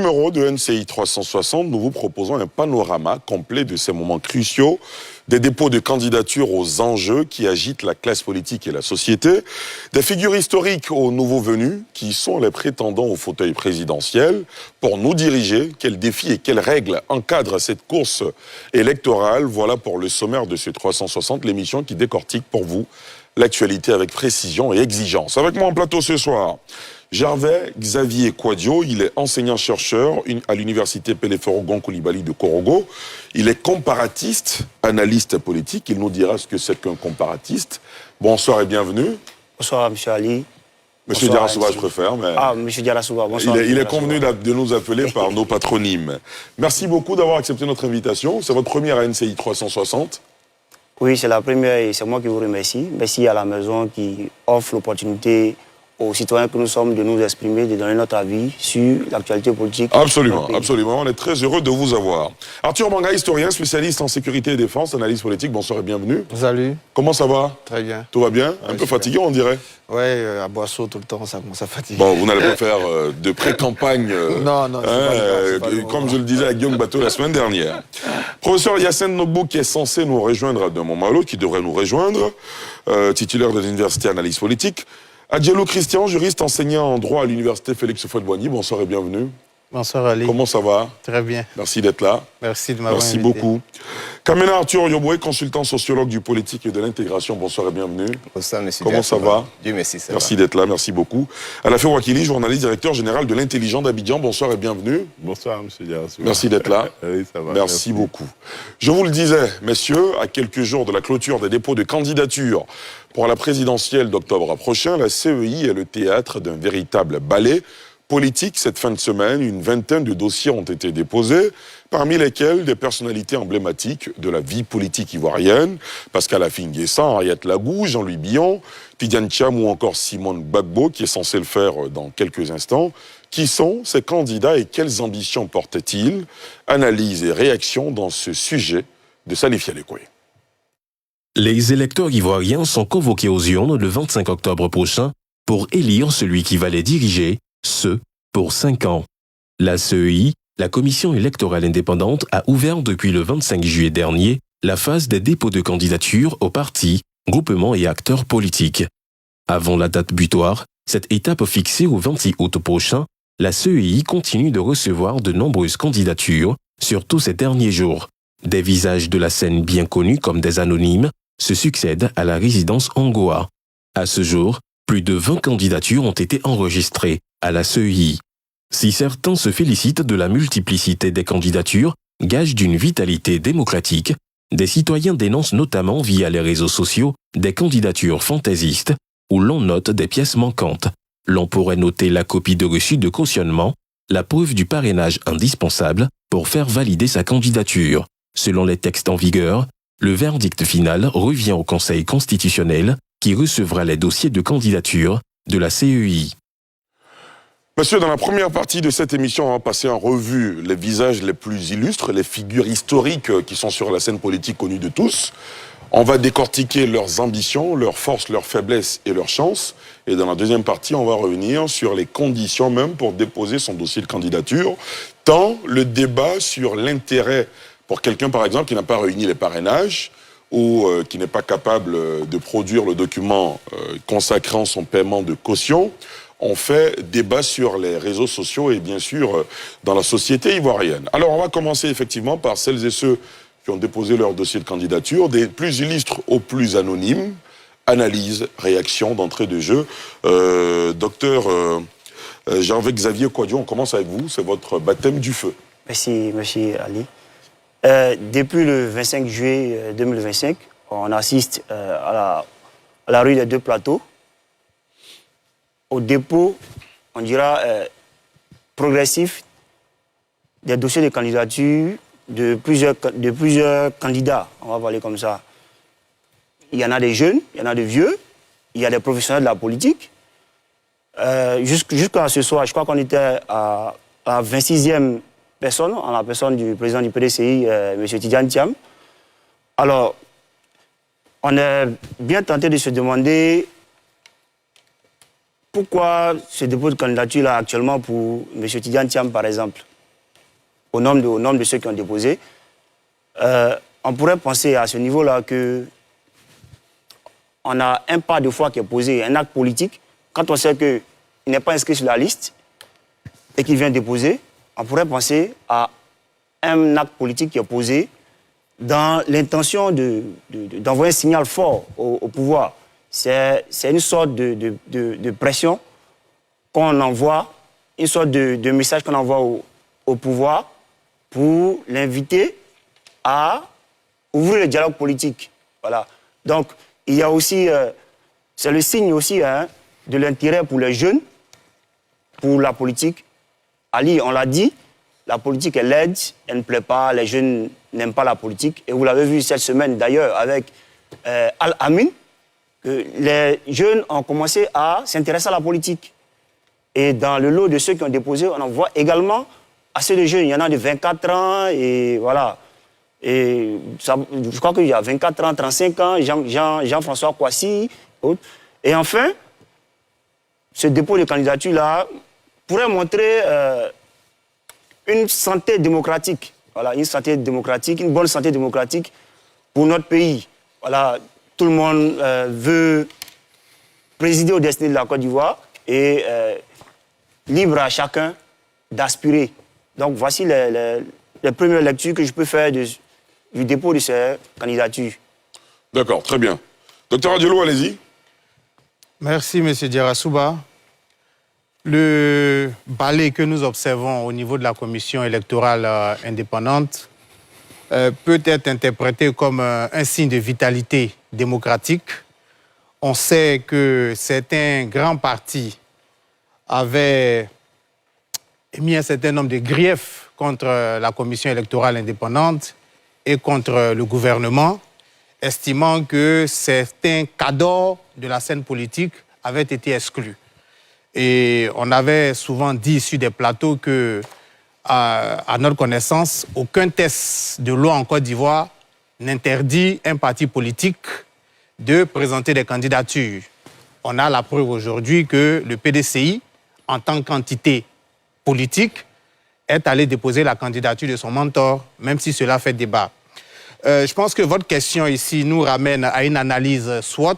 Numéro de NCI 360, nous vous proposons un panorama complet de ces moments cruciaux, des dépôts de candidatures aux enjeux qui agitent la classe politique et la société, des figures historiques aux nouveaux venus qui sont les prétendants au fauteuil présidentiel. Pour nous diriger, quels défis et quelles règles encadrent cette course électorale? Voilà pour le sommaire de ce 360, l'émission qui décortique pour vous l'actualité avec précision et exigence. Avec moi en plateau ce soir, Gervais Xavier Kouadio, il est enseignant-chercheur à l'université Peleforo-Gon Coulibaly de Korogo. Il est comparatiste, analyste politique. Il nous dira ce que c'est qu'un comparatiste. Bonsoir et bienvenue. Bonsoir, M. Ali. Monsieur Diarra-Souba, je préfère. Mais Ah, M. Diarra-Souba, bonsoir. Il est convenu de nous appeler par nos patronymes. Merci beaucoup d'avoir accepté notre invitation. C'est votre première à NCI 360. Oui, c'est la première et c'est moi qui vous remercie. Merci à la maison qui offre l'opportunité aux citoyens que nous sommes de nous exprimer, de donner notre avis sur l'actualité politique. Absolument, absolument. On est très heureux de vous avoir. Arthur Manga, historien, spécialiste en sécurité et défense, analyse politique. Bonsoir et bienvenue. Salut. Comment ça va? Très bien. Tout va bien? Un peu fatigué, on dirait? Oui, à Boisseau tout le temps, ça commence à fatiguer. Bon, vous n'allez pas faire de pré-campagne, non, comme je le disais à Guillaume Bateau la semaine dernière. Professeur Yacine Nobou, qui est censé nous rejoindre d'un moment à l'autre, qui devrait nous rejoindre, titulaire de l'université analyse politique. Adjelou Christian, juriste enseignant en droit à l'université Félix Houphouët-Boigny. Bonsoir et bienvenue. Bonsoir Ali. Comment ça va? Très bien. Merci d'être là. Merci de m'avoir invité. Merci beaucoup. Kamena Arthur Yoboué, consultant sociologue du politique et de l'intégration. Bonsoir et bienvenue. Bonsoir, monsieur. Comment ça va? Dieu merci, ça va. Merci d'être là, merci beaucoup. Alafé Wakili, journaliste, directeur général de l'Intelligent d'Abidjan. Bonsoir et bienvenue. Bonsoir, monsieur Diarra-Souba. Merci d'être là. Oui, ça va. Merci beaucoup. Je vous le disais, messieurs, à quelques jours de la clôture des dépôts de candidature pour la présidentielle d'octobre prochain, la CEI est le théâtre d'un véritable ballet politique. Cette fin de semaine, une vingtaine de dossiers ont été déposés, parmi lesquels des personnalités emblématiques de la vie politique ivoirienne, Pascal Affi-N'Guessan, Henriette Lagou, Jean-Louis Billon, Tidiane Thiam ou encore Simone Gbagbo, qui est censé le faire dans quelques instants. Qui sont ces candidats et quelles ambitions portent-ils? Analyse et réaction dans ce sujet de Salif Yalekoué. Les électeurs ivoiriens sont convoqués aux urnes le 25 octobre prochain pour élire celui qui va les diriger, pour 5 ans. La CEI, la Commission électorale indépendante, a ouvert depuis le 25 juillet dernier la phase des dépôts de candidature aux partis, groupements et acteurs politiques. Avant la date butoir, cette étape fixée au 26 août prochain, la CEI continue de recevoir de nombreuses candidatures, surtout ces derniers jours. Des visages de la scène bien connus comme des anonymes se succèdent à la résidence Angoa. À ce jour, plus de 20 candidatures ont été enregistrées à la CEI. Si certains se félicitent de la multiplicité des candidatures, gage d'une vitalité démocratique, des citoyens dénoncent notamment via les réseaux sociaux des candidatures fantaisistes où l'on note des pièces manquantes. L'on pourrait noter la copie de reçu de cautionnement, la preuve du parrainage indispensable pour faire valider sa candidature. Selon les textes en vigueur, le verdict final revient au Conseil constitutionnel qui recevra les dossiers de candidature de la CEI. Monsieur, dans la première partie de cette émission, on va passer en revue les visages les plus illustres, les figures historiques qui sont sur la scène politique connue de tous. On va décortiquer leurs ambitions, leurs forces, leurs faiblesses et leurs chances. Et dans la deuxième partie, on va revenir sur les conditions même pour déposer son dossier de candidature, tant le débat sur l'intérêt pour quelqu'un, par exemple, qui n'a pas réuni les parrainages ou qui n'est pas capable de produire le document consacrant son paiement de caution, on fait débat sur les réseaux sociaux et bien sûr dans la société ivoirienne. Alors on va commencer effectivement par celles et ceux qui ont déposé leur dossier de candidature, des plus illustres aux plus anonymes. Analyse, réaction d'entrée de jeu. Docteur Gervais Xavier Kouadio, on commence avec vous, c'est votre baptême du feu. Merci, monsieur Ali. Depuis le 25 juillet 2025, on assiste à la rue des Deux Plateaux, au dépôt, on dira, progressif des dossiers de candidature de plusieurs candidats, on va parler comme ça. Il y en a des jeunes, il y en a des vieux, il y a des professionnels de la politique. Jusqu'à ce soir, je crois qu'on était à la 26e personne, en la personne du président du PDCI, M. Tidiane Thiam. Alors, on est bien tenté de se demander pourquoi ce dépôt de candidature là actuellement pour M. Tidiane Thiam, par exemple. au nombre de ceux qui ont déposé, on pourrait penser à ce niveau-là que on a un pas de foi qui est posé, un acte politique. Quand on sait qu'il n'est pas inscrit sur la liste et qu'il vient déposer, on pourrait penser à un acte politique qui est posé dans l'intention d'envoyer un signal fort au pouvoir. C'est une sorte de pression qu'on envoie, une sorte de message qu'on envoie au pouvoir pour l'inviter à ouvrir le dialogue politique. Voilà. Donc, il y a aussi, c'est le signe aussi de l'intérêt pour les jeunes, pour la politique. Ali, on l'a dit, la politique est laide, elle ne plaît pas, les jeunes n'aiment pas la politique. Et vous l'avez vu cette semaine d'ailleurs avec Al-Amin, que les jeunes ont commencé à s'intéresser à la politique. Et dans le lot de ceux qui ont déposé, on en voit également assez de jeunes. Il y en a de 24 ans et voilà. Et ça, je crois qu'il y a 24 ans, 35 ans, Jean-François Kouassi. Et enfin, ce dépôt de candidature-là pourrait montrer une santé démocratique. Voilà, une santé démocratique, une bonne santé démocratique pour notre pays. Voilà, tout le monde veut présider aux destinées de la Côte d'Ivoire et libre à chacun d'aspirer. Donc voici les premières lectures que je peux faire du dépôt de ces candidatures. D'accord, très bien. Docteur Adiolo, allez-y. Merci, M. Diarra-Souba. Le balai que nous observons au niveau de la commission électorale indépendante peut être interprété comme un signe de vitalité démocratique. On sait que certains grands partis avaient émis un certain nombre de griefs contre la commission électorale indépendante et contre le gouvernement, estimant que certains cadres de la scène politique avaient été exclus. Et on avait souvent dit sur des plateaux que, à notre connaissance, aucun test de loi en Côte d'Ivoire n'interdit un parti politique de présenter des candidatures. On a la preuve aujourd'hui que le PDCI, en tant qu'entité politique, est allé déposer la candidature de son mentor, même si cela fait débat. Je pense que votre question ici nous ramène à une analyse SWOT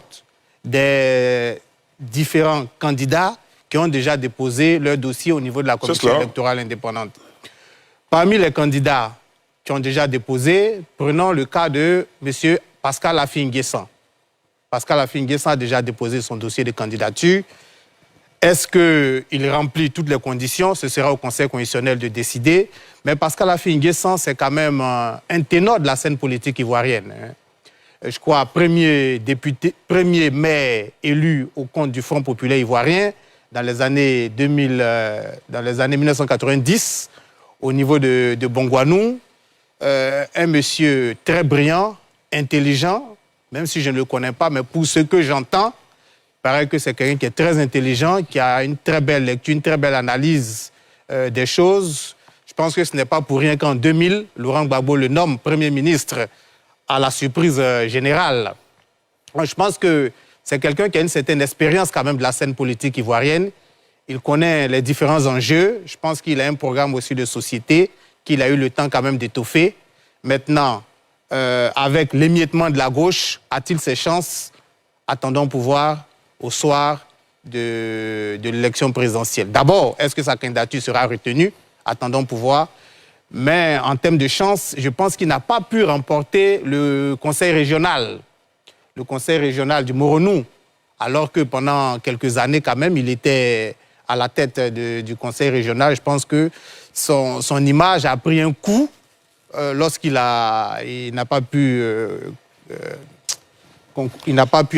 des différents candidats qui ont déjà déposé leur dossier au niveau de la commission électorale indépendante. Parmi les candidats qui ont déjà déposé, prenons le cas de M. Pascal Affi-N'Guessan. Pascal Affi-N'Guessan a déjà déposé son dossier de candidature. Est-ce qu'il remplit toutes les conditions? Ce sera au Conseil constitutionnel de décider. Mais Pascal Affi-N'Guessan, c'est quand même un ténor de la scène politique ivoirienne. Je crois, premier maire élu au compte du Front populaire ivoirien dans les années 1990, au niveau de Bongouanou. Un monsieur très brillant, intelligent, même si je ne le connais pas, mais pour ce que j'entends, il paraît que c'est quelqu'un qui est très intelligent, qui a une très belle lecture, une très belle analyse des choses. Je pense que ce n'est pas pour rien qu'en 2000, Laurent Gbagbo le nomme Premier ministre à la surprise générale. Je pense que c'est quelqu'un qui a une certaine expérience quand même de la scène politique ivoirienne. Il connaît les différents enjeux. Je pense qu'il a un programme aussi de société qu'il a eu le temps quand même d'étoffer. Maintenant, avec l'émiettement de la gauche, a-t-il ses chances? Attendons pouvoir au soir de l'élection présidentielle. D'abord, est-ce que sa candidature sera retenue? Attendons pouvoir. Mais en termes de chance, je pense qu'il n'a pas pu remporter le conseil régional du Moronou, alors que pendant quelques années, quand même, il était à la tête du conseil régional. Je pense que son image a pris un coup lorsqu'il n'a pas pu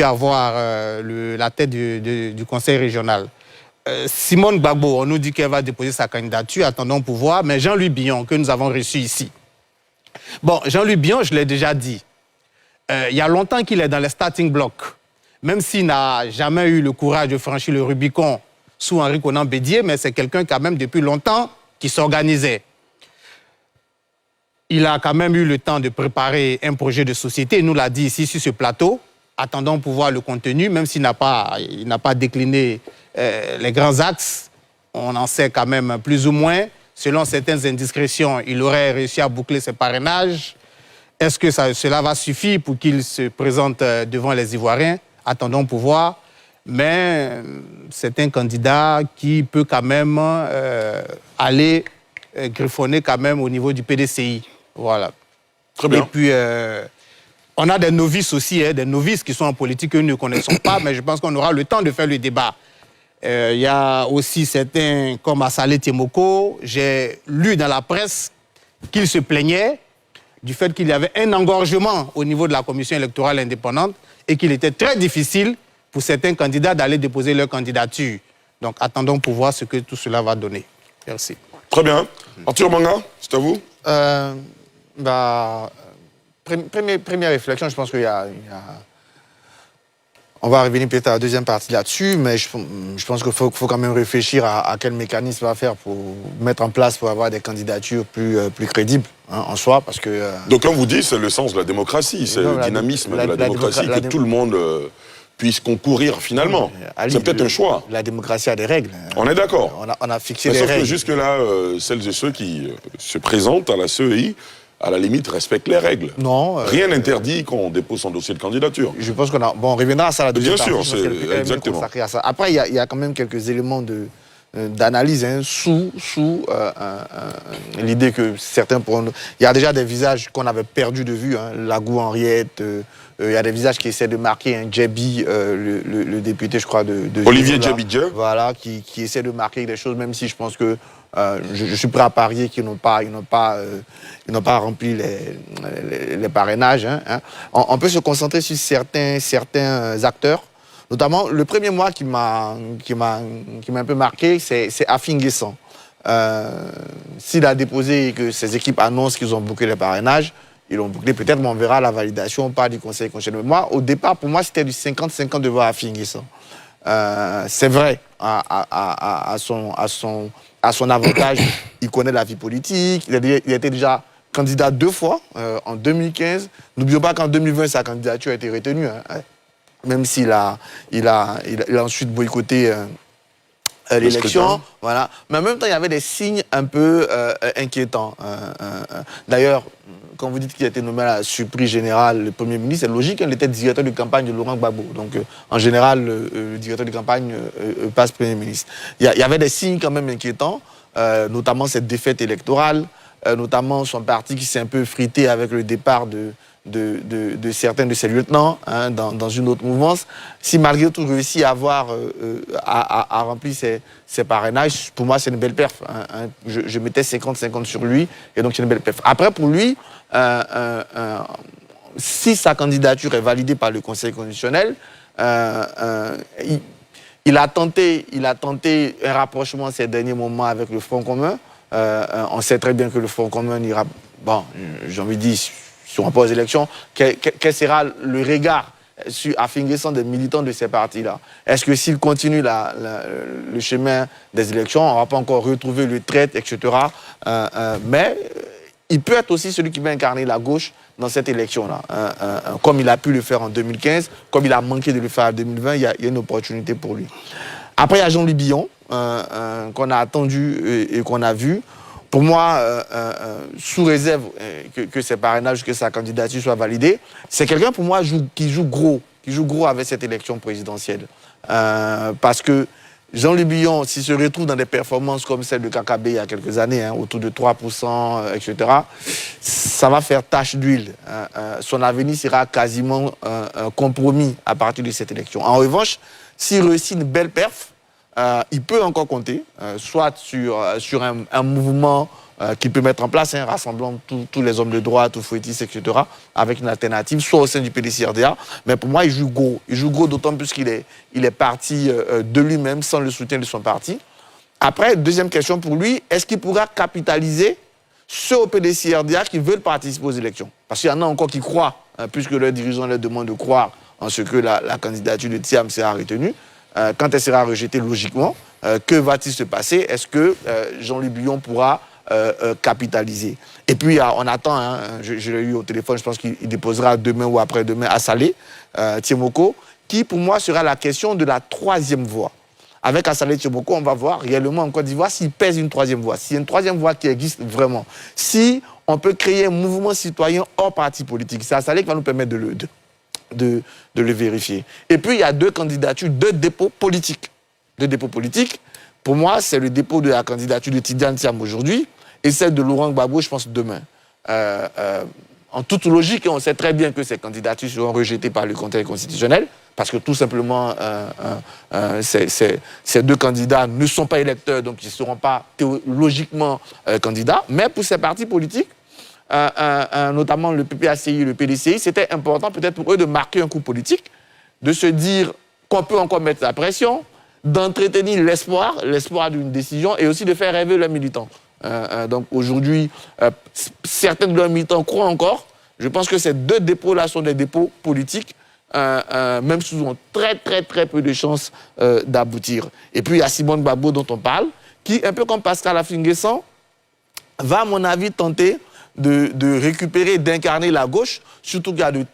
avoir la tête du conseil régional. Simone Gbagbo, on nous dit qu'elle va déposer sa candidature, attendons pour voir, mais Jean-Louis Billon, que nous avons reçu ici. Bon, Jean-Louis Billon, je l'ai déjà dit, il y a longtemps qu'il est dans les starting blocks, même s'il n'a jamais eu le courage de franchir le Rubicon sous Henri Konan Bédié, mais c'est quelqu'un quand même depuis longtemps qui s'organisait. Il a quand même eu le temps de préparer un projet de société, il nous l'a dit ici sur ce plateau. Attendons pour voir le contenu, même s'il n'a pas décliné les grands axes, on en sait quand même plus ou moins selon certaines indiscrétions, il aurait réussi à boucler ses parrainages. Est-ce que cela va suffire pour qu'il se présente devant les Ivoiriens? Attendons pour voir. Mais c'est un candidat qui peut quand même aller griffonner quand même au niveau du PDCI. Voilà. Très bien. Et puis, on a des novices aussi, des novices qui sont en politique que nous ne connaissons pas, mais je pense qu'on aura le temps de faire le débat. Il y a aussi certains comme Assalé Tiemoko. J'ai lu dans la presse qu'il se plaignait du fait qu'il y avait un engorgement au niveau de la commission électorale indépendante et qu'il était très difficile pour certains candidats d'aller déposer leur candidature. Donc, attendons pour voir ce que tout cela va donner. Merci. Très bien. Arthur Manga, c'est à vous. Première réflexion, je pense qu'il y a... On va revenir peut-être à la deuxième partie là-dessus, mais je pense qu'il faut quand même réfléchir à quel mécanisme on va faire pour mettre en place pour avoir des candidatures plus crédibles en soi, parce que... Donc quand vous dites, c'est le sens de la démocratie, c'est le dynamisme de la démocratie, que tout le monde puisse concourir finalement. C'est peut-être un choix. La démocratie a des règles. On est d'accord. On a fixé des des règles. Sauf que jusque-là, celles et ceux qui se présentent à la CEI, à la limite, respectent les règles. Non. Rien n'interdit qu'on dépose son dossier de candidature. Je pense qu'on a... Bon, on reviendra à ça la deuxième partie. Bien sûr, c'est exactement. À ça. Après, il y a quand même quelques éléments d'analyse sous l'idée que certains pourront... Il y a déjà des visages qu'on avait perdus de vue. Lagou Henriette, il y a des visages qui essaient de marquer un Djebi, le député, je crois, de Olivier Djebi. Voilà, qui essaie de marquer des choses, même si je pense que je suis prêt à parier qu'ils n'ont pas rempli les parrainages. On peut se concentrer sur certains acteurs. Notamment, le premier mois qui m'a un peu marqué, c'est Afin Guessan. S'il a déposé et que ses équipes annoncent qu'ils ont bouclé les parrainages, ils l'ont bouclé, peut-être, mais on verra la validation par du Conseil constitutionnel. Moi, au départ, pour moi, c'était du 50-50 de voir Afin Guessan. C'est vrai, à son avantage, il connaît la vie politique, il a été déjà candidat 2 fois, en 2015. N'oublions pas qu'en 2020, sa candidature a été retenue, même s'il a ensuite boycotté l'élection. Voilà. Mais en même temps, il y avait des signes un peu inquiétants. D'ailleurs, quand vous dites qu'il a été nommé à la surprise générale, le Premier ministre, c'est logique, il était directeur de campagne de Laurent Gbagbo. Donc, en général, le directeur de campagne passe Premier ministre. Il y avait des signes quand même inquiétants, notamment cette défaite électorale, notamment son parti qui s'est un peu frité avec le départ de certains de ses lieutenants dans une autre mouvance. Si malgré tout réussit à remplir ses parrainages, pour moi c'est une belle perf. Je mettais 50-50 sur lui, et donc c'est une belle perf. Après pour lui, si sa candidature est validée par le Conseil constitutionnel, il a tenté un rapprochement ces derniers moments avec le Front commun. On sait très bien que le Front commun ira... Bon, j'ai envie de dire... Si on pose élection, quel sera le regard sur Afin Guessan des militants de ces partis-là? Est-ce que s'ils continuent le chemin des élections, on ne va pas encore retrouver le traite, etc. Mais il peut être aussi celui qui va incarner la gauche dans cette élection-là. Comme il a pu le faire en 2015, comme il a manqué de le faire en 2020, il y a une opportunité pour lui. Après, il y a Jean-Louis Billon, qu'on a attendu et qu'on a vu. Pour moi, sous réserve que ses parrainages, que sa candidature soit validée, c'est quelqu'un pour moi qui joue gros avec cette élection présidentielle. Parce que Jean-Louis Billon, s'il se retrouve dans des performances comme celle de KKB il y a quelques années, autour de 3%, etc., ça va faire tache d'huile. Son avenir sera quasiment compromis à partir de cette élection. En revanche, s'il réussit une belle perf, il peut encore compter, soit sur un mouvement qu'il peut mettre en place, rassemblant tous les hommes de droite, tous fouettistes, etc., avec une alternative, soit au sein du PDCRDA. Mais pour moi, il joue gros. Il joue gros d'autant plus qu'il est parti de lui-même, sans le soutien de son parti. Après, deuxième question pour lui, est-ce qu'il pourra capitaliser ceux au PDCRDA qui veulent participer aux élections? Parce qu'il y en a encore qui croient, puisque leurs dirigeants leur demandent de croire en ce que la candidature de Thiam sera retenue. Quand elle sera rejetée logiquement, que va-t-il se passer? Est-ce que Jean-Louis Billon pourra capitaliser? Et puis, on attend, je l'ai eu au téléphone, je pense qu'il déposera demain ou après-demain à Salé, Tiemoko, qui pour moi sera la question de la troisième voie. avec Assalé Tchiboko, on va voir réellement en Côte d'Ivoire s'il pèse une troisième voie, s'il y a une troisième voie qui existe vraiment. Si on peut créer un mouvement citoyen hors parti politique, c'est Assalé qui va nous permettre de le vérifier. Et puis, il y a 2 candidatures, 2 dépôts politiques. 2 dépôts politiques. Pour moi, c'est le dépôt de la candidature de Tidiane Thiam aujourd'hui et celle de Laurent Gbagbo, je pense, demain. En toute logique, on sait très bien que ces candidatures seront rejetées par le Conseil constitutionnel parce que tout simplement, ces 2 candidats ne sont pas électeurs, donc ils ne seront pas théologiquement candidats. Mais pour ces partis politiques, notamment le PPACI et le PDCI, c'était important peut-être pour eux de marquer un coup politique, de se dire qu'on peut encore mettre la pression, d'entretenir l'espoir d'une décision et aussi de faire rêver leurs militants. Donc aujourd'hui, certains de leurs militants croient encore. Je pense que ces 2 dépôts-là sont des dépôts politiques, même s'ils ont très peu de chances d'aboutir. Et puis il y a Simone Gbagbo dont on parle, qui, un peu comme Pascal Affi-N'Guessan, va, à mon avis, tenter de récupérer, d'incarner la gauche, surtout qu'il y a de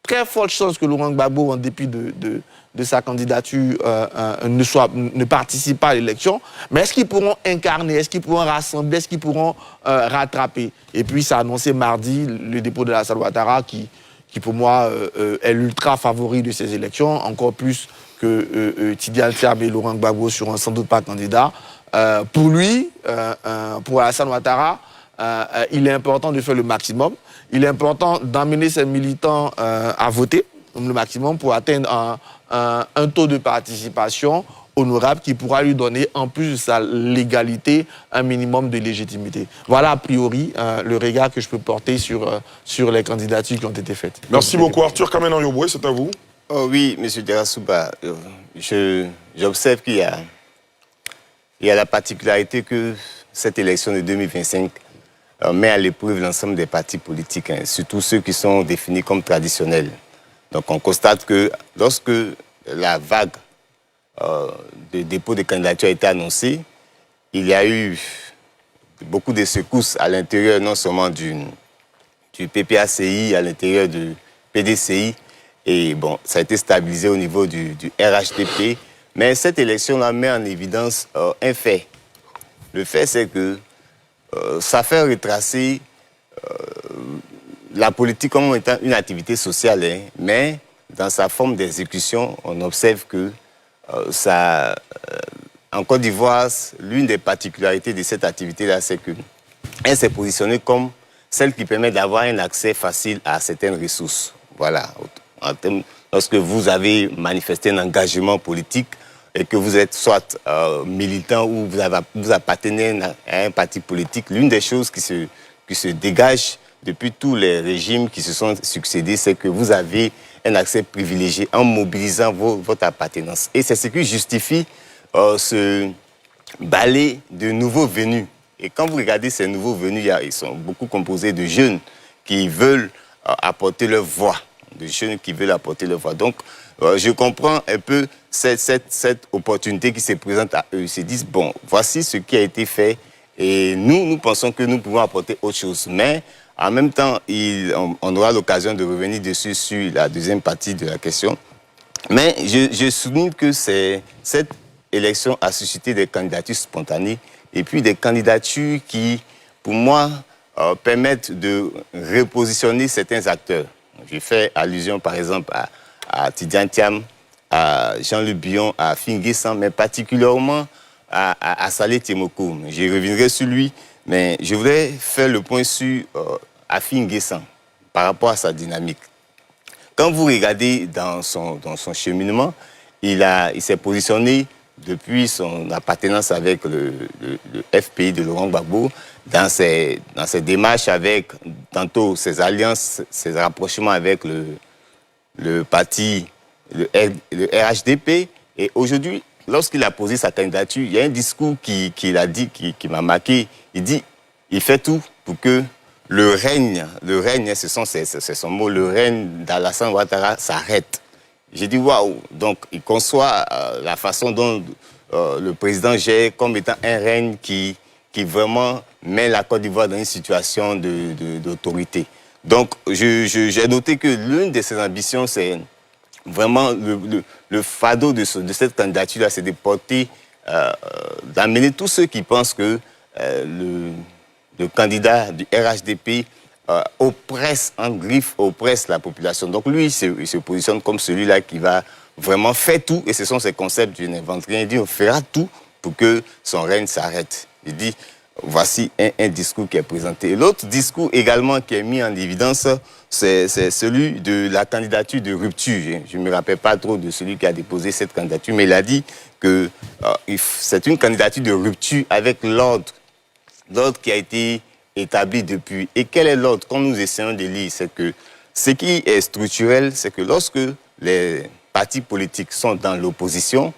très fortes chances que Laurent Gbagbo, en dépit de sa candidature, ne participe pas à l'élection. Mais est-ce qu'ils pourront incarner, est-ce qu'ils pourront rassembler, est-ce qu'ils pourront rattraper? Et puis, ça a annoncé mardi le dépôt de Alassane Ouattara, qui pour moi, est l'ultra favori de ces élections, encore plus que Tidiane Thiam et Laurent Gbagbo seront sans doute pas candidats. Pour lui, pour Alassane Ouattara, il est important de faire le maximum. Il est important d'amener ses militants à voter, le maximum, pour atteindre un taux de participation honorable qui pourra lui donner, en plus de sa légalité, un minimum de légitimité. Voilà, a priori, le regard que je peux porter sur les candidatures qui ont été faites. Merci beaucoup. Arthur Kamena Yoboué, c'est à vous. Oh oui, M. Derassouba, j'observe qu'il y a la particularité que cette élection de 2025 met à l'épreuve l'ensemble des partis politiques, surtout ceux qui sont définis comme traditionnels. Donc on constate que lorsque la vague de dépôt de candidature a été annoncée, il y a eu beaucoup de secousses à l'intérieur non seulement du PPACI, à l'intérieur du PDCI, et bon, ça a été stabilisé au niveau du RHDP. Mais cette élection-là met en évidence un fait. Le fait, c'est que ça fait retracer la politique comme étant une activité sociale, mais dans sa forme d'exécution, on observe que en Côte d'Ivoire, l'une des particularités de cette activité-là, c'est qu'elle s'est positionnée comme celle qui permet d'avoir un accès facile à certaines ressources. Voilà. Lorsque vous avez manifesté un engagement politique, et que vous êtes soit militant ou vous appartenez à un parti politique, l'une des choses qui se dégage depuis tous les régimes qui se sont succédés, c'est que vous avez un accès privilégié en mobilisant votre appartenance. Et c'est ce qui justifie ce balai de nouveaux venus. Et quand vous regardez ces nouveaux venus, ils sont beaucoup composés de jeunes qui veulent apporter leur voix. De jeunes qui veulent apporter leur voix. Donc, je comprends un peu cette opportunité qui se présente à eux. Ils se disent, bon, voici ce qui a été fait et nous pensons que nous pouvons apporter autre chose. Mais en même temps, on aura l'occasion de revenir dessus sur la deuxième partie de la question. Mais je souligne que cette élection a suscité des candidatures spontanées et puis des candidatures qui, pour moi, permettent de repositionner certains acteurs. J'ai fait allusion, par exemple, à Tidiane Thiam, à Jean-Luc Bion, à Affi-N'Guessan, mais particulièrement à Saleh Tchemoko. Je reviendrai sur lui, mais je voudrais faire le point sur Affi-N'Guessan par rapport à sa dynamique. Quand vous regardez dans son cheminement, il s'est positionné depuis son appartenance avec le FPI de Laurent Gbagbo, dans ses démarches avec, tantôt ses alliances, ses rapprochements avec le parti, le RHDP. Et aujourd'hui, lorsqu'il a posé sa candidature, il y a un discours qu'il a dit, qui m'a marqué. Il dit, il fait tout pour que le règne, c'est son mot, le règne d'Alassane Ouattara s'arrête. J'ai dit, waouh! Donc, il conçoit la façon dont le président gère comme étant un règne qui vraiment met la Côte d'Ivoire dans une situation d'autorité. Donc, j'ai noté que l'une de ses ambitions, c'est vraiment, le fardeau de cette candidature-là, c'est de porter, d'amener tous ceux qui pensent que le candidat du RHDP oppresse, en griffe, oppresse la population. Donc lui, il se positionne comme celui-là qui va vraiment faire tout, et ce sont ses concepts, je n'invente rien, il dit on fera tout pour que son règne s'arrête. Il dit, voici un discours qui est présenté. Et l'autre discours également qui est mis en évidence, c'est celui de la candidature de rupture. Je ne me rappelle pas trop de celui qui a déposé cette candidature, mais il a dit que c'est une candidature de rupture avec l'ordre qui a été établi depuis. Et quel est l'ordre? Quand nous essayons de lire, c'est que ce qui est structurel, c'est que lorsque les partis politiques sont dans l'opposition,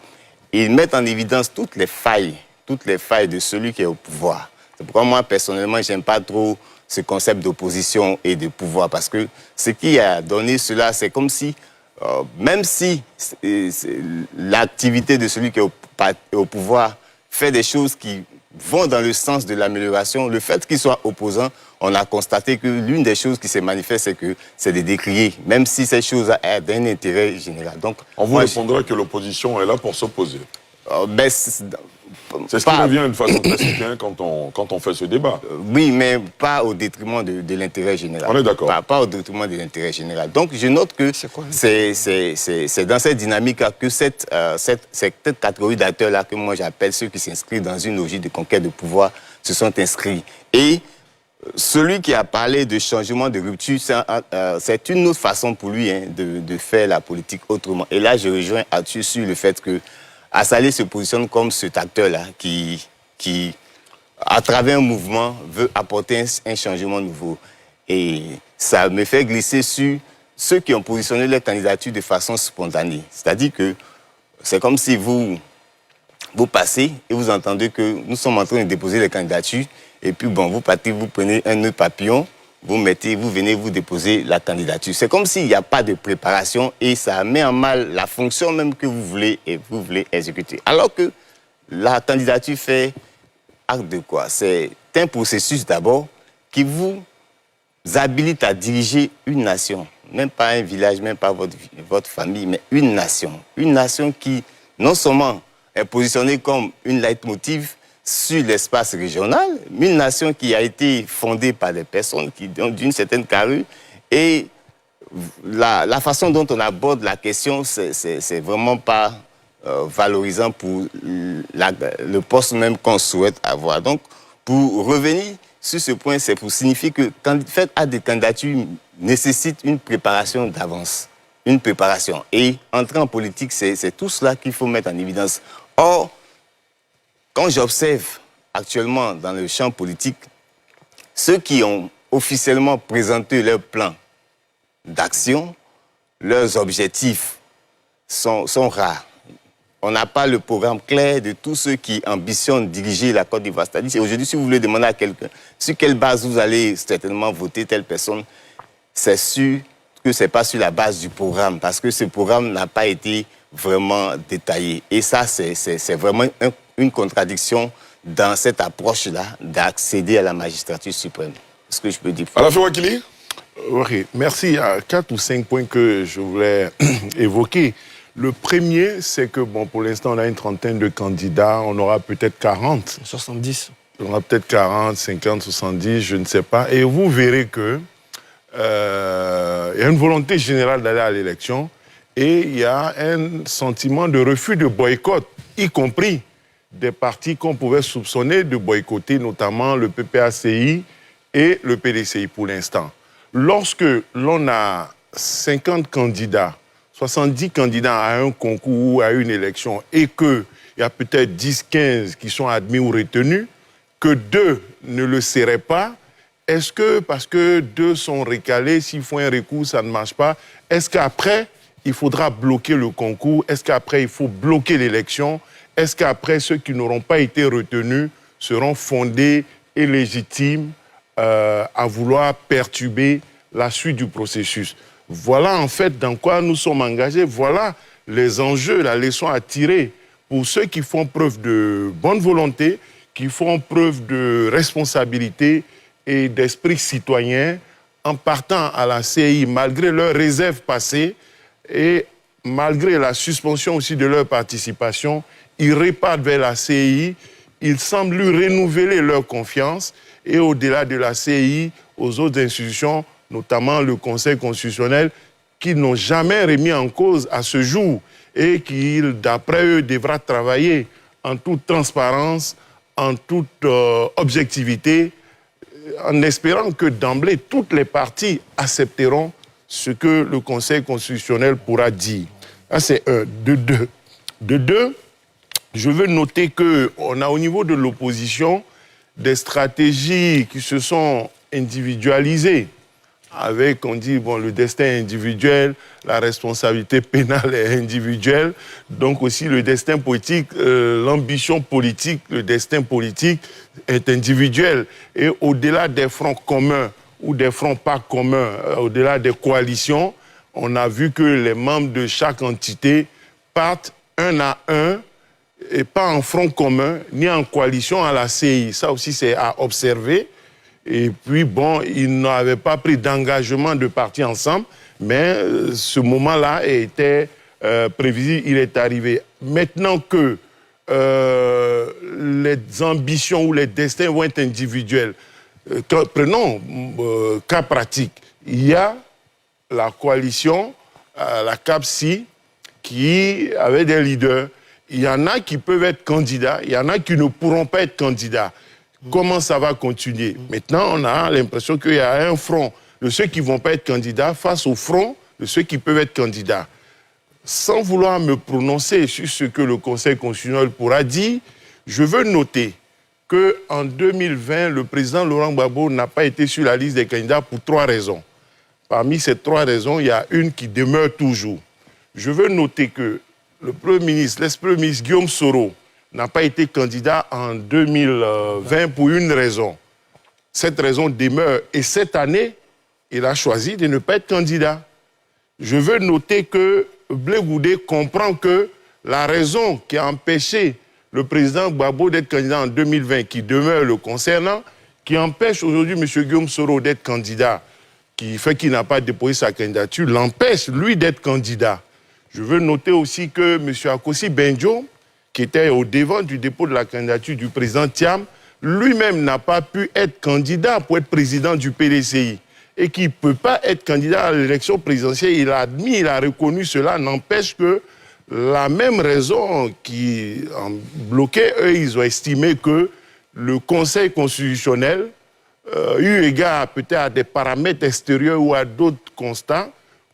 ils mettent en évidence toutes les failles de celui qui est au pouvoir. C'est pourquoi moi, personnellement, je n'aime pas trop ce concept d'opposition et de pouvoir, parce que ce qui a donné cela, c'est comme si, même si l'activité de celui qui est au pouvoir fait des choses qui vont dans le sens de l'amélioration, le fait qu'il soit opposant, on a constaté que l'une des choses qui se manifeste, c'est de décrier, même si ces choses ont un intérêt général. Donc, on vous répondra que l'opposition est là pour s'opposer. C'est ce qui revient de façon classique quand on fait ce débat. Oui, mais pas au détriment de l'intérêt général. On est d'accord. Pas au détriment de l'intérêt général. Donc, je note que c'est dans cette dynamique que cette catégorie d'acteurs-là, que moi j'appelle ceux qui s'inscrivent dans une logique de conquête de pouvoir, se sont inscrits. Et celui qui a parlé de changement, de rupture, c'est une autre façon pour lui de faire la politique autrement. Et là, je rejoins Arthur sur le fait que Assalé se positionne comme cet acteur-là qui, à travers un mouvement, veut apporter un changement nouveau. Et ça me fait glisser sur ceux qui ont positionné leur candidature de façon spontanée. C'est-à-dire que c'est comme si vous passez et vous entendez que nous sommes en train de déposer les candidatures, et puis bon, vous partez, vous prenez un nœud papillon, vous venez vous déposer la candidature. C'est comme s'il n'y a pas de préparation et ça met en mal la fonction même que vous voulez exécuter. Alors que la candidature fait acte de quoi? C'est un processus d'abord qui vous habilite à diriger une nation. Même pas un village, même pas votre famille, mais une nation. Une nation qui, non seulement est positionnée comme une leitmotiv sur l'espace régional, mais une nation qui a été fondée par des personnes qui ont d'une certaine carrure. Et la façon dont on aborde la question, c'est vraiment pas valorisant pour le poste même qu'on souhaite avoir. Donc, pour revenir sur ce point, c'est pour signifier que faire à des candidatures nécessite une préparation d'avance. Une préparation. Et entrer en politique, c'est tout cela qu'il faut mettre en évidence. Or, quand j'observe actuellement dans le champ politique, ceux qui ont officiellement présenté leur plan d'action, leurs objectifs sont rares. On n'a pas le programme clair de tous ceux qui ambitionnent diriger la Côte d'Ivoire. C'est-à-dire, aujourd'hui, si vous voulez demander à quelqu'un sur quelle base vous allez certainement voter telle personne, c'est sûr que ce n'est pas sur la base du programme, parce que ce programme n'a pas été vraiment détaillé. Et ça, c'est vraiment une contradiction dans cette approche-là d'accéder à la magistrature suprême. Ce que je peux dire. Alain Wakili? Oui, merci. Il y a 4 ou 5 points que je voulais évoquer. Le premier, c'est que, bon, pour l'instant, on a une trentaine de candidats. On aura peut-être 40. 70. On aura peut-être 40, 50, 70, je ne sais pas. Et vous verrez que il y a une volonté générale d'aller à l'élection et il y a un sentiment de refus de boycott, y compris des partis qu'on pouvait soupçonner de boycotter, notamment le PPACI et le PDCI pour l'instant. Lorsque l'on a 50 candidats, 70 candidats à un concours ou à une élection et qu'il y a peut-être 10, 15 qui sont admis ou retenus, que 2 ne le seraient pas, est-ce que, parce que 2 sont recalés, s'ils font un recours, ça ne marche pas, est-ce qu'après, il faudra bloquer le concours? Est-ce qu'après, il faut bloquer l'élection? Est-ce qu'après, ceux qui n'auront pas été retenus seront fondés et légitimes à vouloir perturber la suite du processus? Voilà en fait dans quoi nous sommes engagés. Voilà les enjeux, la leçon à tirer pour ceux qui font preuve de bonne volonté, qui font preuve de responsabilité et d'esprit citoyen en partant à la CI malgré leurs réserves passées et malgré la suspension aussi de leur participation, ils repartent vers la CEI, ils semblent lui renouveler leur confiance et au-delà de la CEI, aux autres institutions, notamment le Conseil constitutionnel, qu'ils n'ont jamais remis en cause à ce jour et qui, d'après eux, devra travailler en toute transparence, en toute objectivité, en espérant que d'emblée, toutes les parties accepteront ce que le Conseil constitutionnel pourra dire. Ça, c'est un. De deux, je veux noter qu'on a au niveau de l'opposition des stratégies qui se sont individualisées avec, on dit, bon, le destin individuel, la responsabilité pénale est individuelle, donc aussi le destin politique, l'ambition politique, le destin politique est individuel. Et au-delà des fronts communs ou des fronts pas communs, au-delà des coalitions, on a vu que les membres de chaque entité partent un à un, et pas en front commun, ni en coalition à la CEI. Ça aussi, c'est à observer. Et puis, bon, ils n'avaient pas pris d'engagement de partir ensemble, mais ce moment-là était prévisible, il est arrivé. Maintenant que les ambitions ou les destins vont être individuels, prenons cas pratique. Il y a la coalition, la CAPSI, qui avait des leaders. Il y en a qui peuvent être candidats, il y en a qui ne pourront pas être candidats. Comment ça va continuer? Maintenant, on a l'impression qu'il y a un front de ceux qui ne vont pas être candidats face au front de ceux qui peuvent être candidats. Sans vouloir me prononcer sur ce que le Conseil constitutionnel pourra dire, je veux noter qu'en 2020, le président Laurent Gbagbo n'a pas été sur la liste des candidats pour 3 raisons. Parmi ces 3 raisons, il y a une qui demeure toujours. Je veux noter que le Premier ministre, l'ex-Premier ministre Guillaume Soro, n'a pas été candidat en 2020 pour une raison. Cette raison demeure. Et cette année, il a choisi de ne pas être candidat. Je veux noter que Blé Goudé comprend que la raison qui a empêché le président Gbagbo d'être candidat en 2020, qui demeure le concernant, qui empêche aujourd'hui M. Guillaume Soro d'être candidat, qui fait qu'il n'a pas déposé sa candidature, l'empêche, lui, d'être candidat. Je veux noter aussi que M. Akossi Benjo, qui était au devant du dépôt de la candidature du président Thiam, lui-même n'a pas pu être candidat pour être président du PDCI et qui ne peut pas être candidat à l'élection présidentielle. Il a admis, il a reconnu cela, n'empêche que la même raison qui en bloquait, eux, ils ont estimé que le Conseil constitutionnel, eu égard peut-être à des paramètres extérieurs ou à d'autres constats,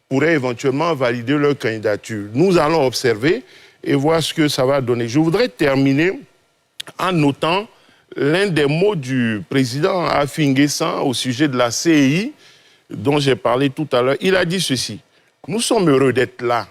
pourrait éventuellement valider leur candidature. Nous allons observer et voir ce que ça va donner. Je voudrais terminer en notant l'un des mots du président Afi N'Guessan au sujet de la CEI, dont j'ai parlé tout à l'heure. Il a dit ceci: nous sommes heureux d'être là,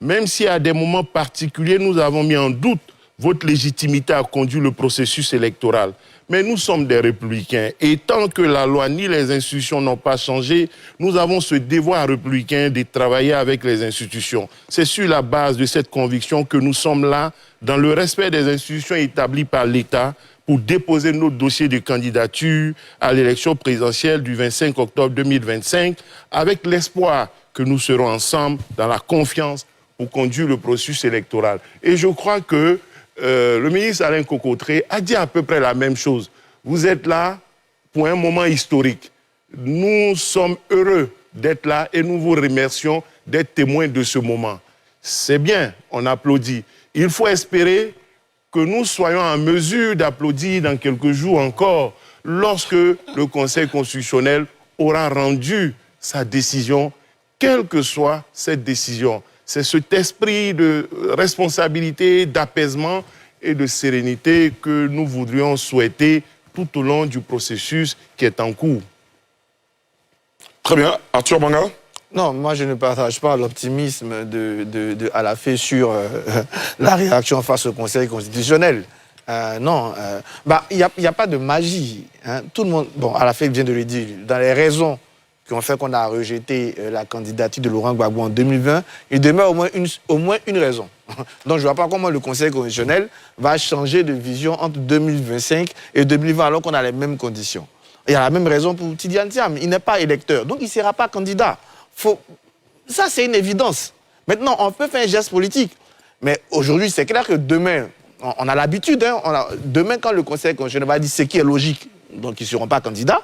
même si à des moments particuliers, nous avons mis en doute votre légitimité à conduire le processus électoral. Mais nous sommes des républicains et tant que la loi ni les institutions n'ont pas changé, nous avons ce devoir républicain de travailler avec les institutions. C'est sur la base de cette conviction que nous sommes là, dans le respect des institutions établies par l'État, pour déposer notre dossier de candidature à l'élection présidentielle du 25 octobre 2025, avec l'espoir que nous serons ensemble dans la confiance pour conduire le processus électoral. Et je crois que le ministre Alain Cocotré a dit à peu près la même chose. Vous êtes là pour un moment historique. Nous sommes heureux d'être là et nous vous remercions d'être témoins de ce moment. C'est bien, on applaudit. Il faut espérer que nous soyons en mesure d'applaudir dans quelques jours encore lorsque le Conseil constitutionnel aura rendu sa décision, quelle que soit cette décision. C'est cet esprit de responsabilité, d'apaisement et de sérénité que nous voudrions souhaiter tout au long du processus qui est en cours. Très bien. Arthur Banga? Non, moi je ne partage pas l'optimisme de Alafé sur la réaction face au Conseil constitutionnel. Non, il n'y a pas de magie. Hein. Tout le monde, bon, Alafé vient de le dire, dans les raisons qui ont fait qu'on a rejeté la candidature de Laurent Gbagbo en 2020, il demeure au moins une raison. Donc je ne vois pas comment le Conseil constitutionnel va changer de vision entre 2025 et 2020 alors qu'on a les mêmes conditions. Il y a la même raison pour Tidiane Thiam, il n'est pas électeur, donc il ne sera pas candidat. Ça, c'est une évidence. Maintenant, on peut faire un geste politique. Mais aujourd'hui, c'est clair que demain, on a l'habitude, hein, demain, quand le Conseil constitutionnel va dire ce qui est logique, donc ils ne seront pas candidats,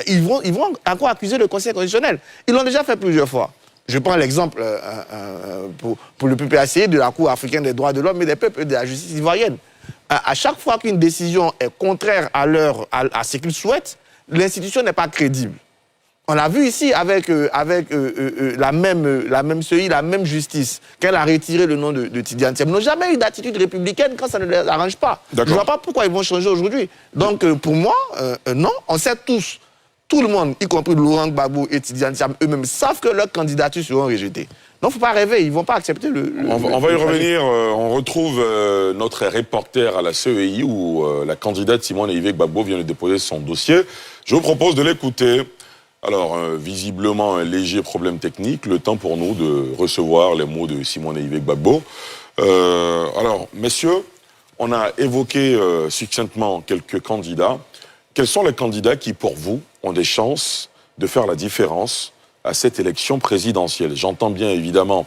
ils vont encore accuser le Conseil constitutionnel. Ils l'ont déjà fait plusieurs fois. Je prends l'exemple pour le PPAC de la Cour africaine des droits de l'homme et des peuples et de la justice ivoirienne. À chaque fois qu'une décision est contraire à ce qu'ils souhaitent, l'institution n'est pas crédible. On l'a vu ici avec la même CEI, la même justice, qu'elle a retiré le nom de Tidiane Thiam. Ils n'ont jamais eu d'attitude républicaine quand ça ne les arrange pas. Je ne vois pas pourquoi ils vont changer aujourd'hui. Donc pour moi, non, on sait tous, tout le monde, y compris Laurent Gbagbo et Tidiane Thiam, eux-mêmes savent que leurs candidatures seront rejetées. Donc il ne faut pas rêver, ils ne vont pas accepter on va y revenir, on retrouve notre reporter à la CEI où la candidate Simone Eyivé Gbagbo vient de déposer son dossier. Je vous propose de l'écouter. Alors, visiblement, un léger problème technique. Le temps pour nous de recevoir les mots de Simone Eyivé Gbagbo. Alors, messieurs, on a évoqué succinctement quelques candidats. Quels sont les candidats qui, pour vous, ont des chances de faire la différence à cette élection présidentielle? J'entends bien, évidemment,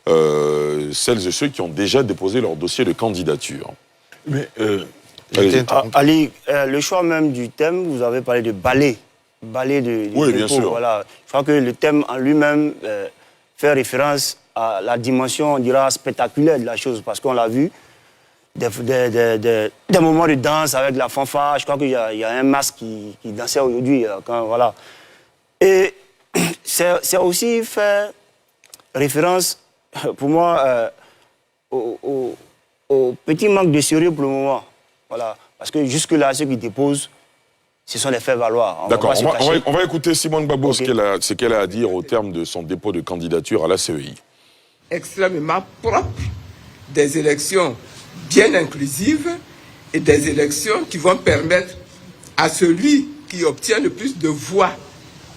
celles et ceux qui ont déjà déposé leur dossier de candidature. Mais, Ali, le choix même du thème, vous avez parlé de balai de oui, bien sûr. Voilà. Je crois que le thème en lui-même fait référence à la dimension, on dira, spectaculaire de la chose, parce qu'on l'a vu, des moments de danse avec la fanfare. Je crois qu'il y a un masque qui dansait aujourd'hui. Voilà. Et c'est aussi fait référence, pour moi, au petit manque de sérieux pour le moment. Voilà. Parce que jusque-là, ceux qui déposent, ce sont les faits valoir. D'accord, on va écouter Simone Gbagbo, okay, ce qu'elle a à dire au terme de son dépôt de candidature à la CEI. Extrêmement propre, des élections bien inclusives et des élections qui vont permettre à celui qui obtient le plus de voix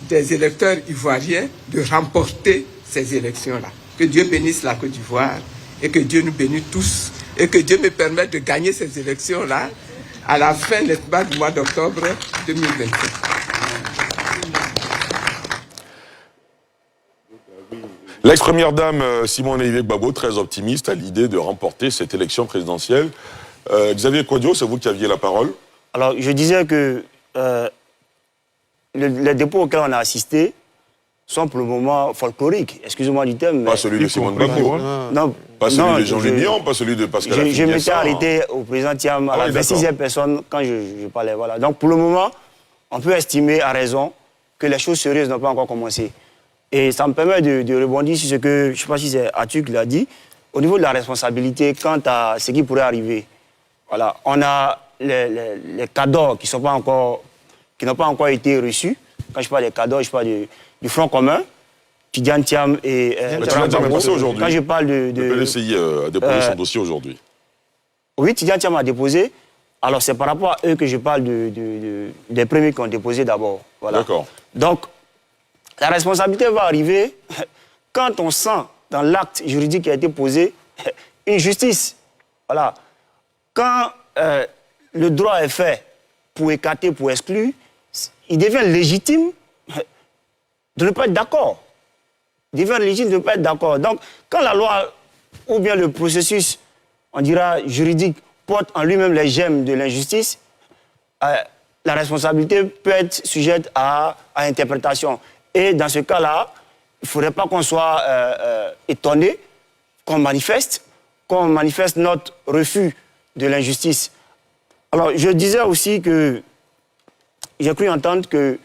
des électeurs ivoiriens de remporter ces élections-là. Que Dieu bénisse la Côte d'Ivoire et que Dieu nous bénisse tous et que Dieu me permette de gagner ces élections-là à la fin, n'est-ce pas, du mois d'octobre 2027. L'ex-première dame Simone Eyivé Gbagbo, très optimiste à l'idée de remporter cette élection présidentielle. Xavier Kodjo, c'est vous qui aviez la parole. Alors, je disais que les dépôts auxquels on a assisté sont pour le moment folkloriques. Excusez-moi du thème. Pas celui de Simone Gbagbo. Non. Pas celui de Jean Lénion, pas celui de Pascal Affi. Je m'étais arrêté au président Thiam à la 26e personne quand je parlais. Voilà. Donc pour le moment, on peut estimer à raison que les choses sérieuses n'ont pas encore commencé. Et ça me permet de rebondir sur ce que, je ne sais pas si c'est Atu qui l'a dit, au niveau de la responsabilité quant à ce qui pourrait arriver. Voilà. On a les cadeaux qui n'ont pas encore été reçus. Quand je parle des cadeaux, je parle du Front commun. Tidiane Thiam et Tidiane Thiam est passé aujourd'hui. Quand je parle Le PLCI a déposé son dossier aujourd'hui. Oui, Tidiane Thiam a déposé. Alors c'est par rapport à eux que je parle des premiers qui ont déposé d'abord. Voilà. D'accord. Donc, la responsabilité va arriver quand on sent dans l'acte juridique qui a été posé une justice. Voilà. Quand le droit est fait pour écarter, pour exclure, il devient légitime de ne pas être d'accord. Il devient légitime de ne pas être d'accord. Donc, quand la loi ou bien le processus, on dira juridique, porte en lui-même les gemmes de l'injustice, la responsabilité peut être sujette à interprétation. Et dans ce cas-là, il ne faudrait pas qu'on soit étonné, qu'on manifeste notre refus de l'injustice. Alors, je disais aussi que j'ai cru entendre qu'il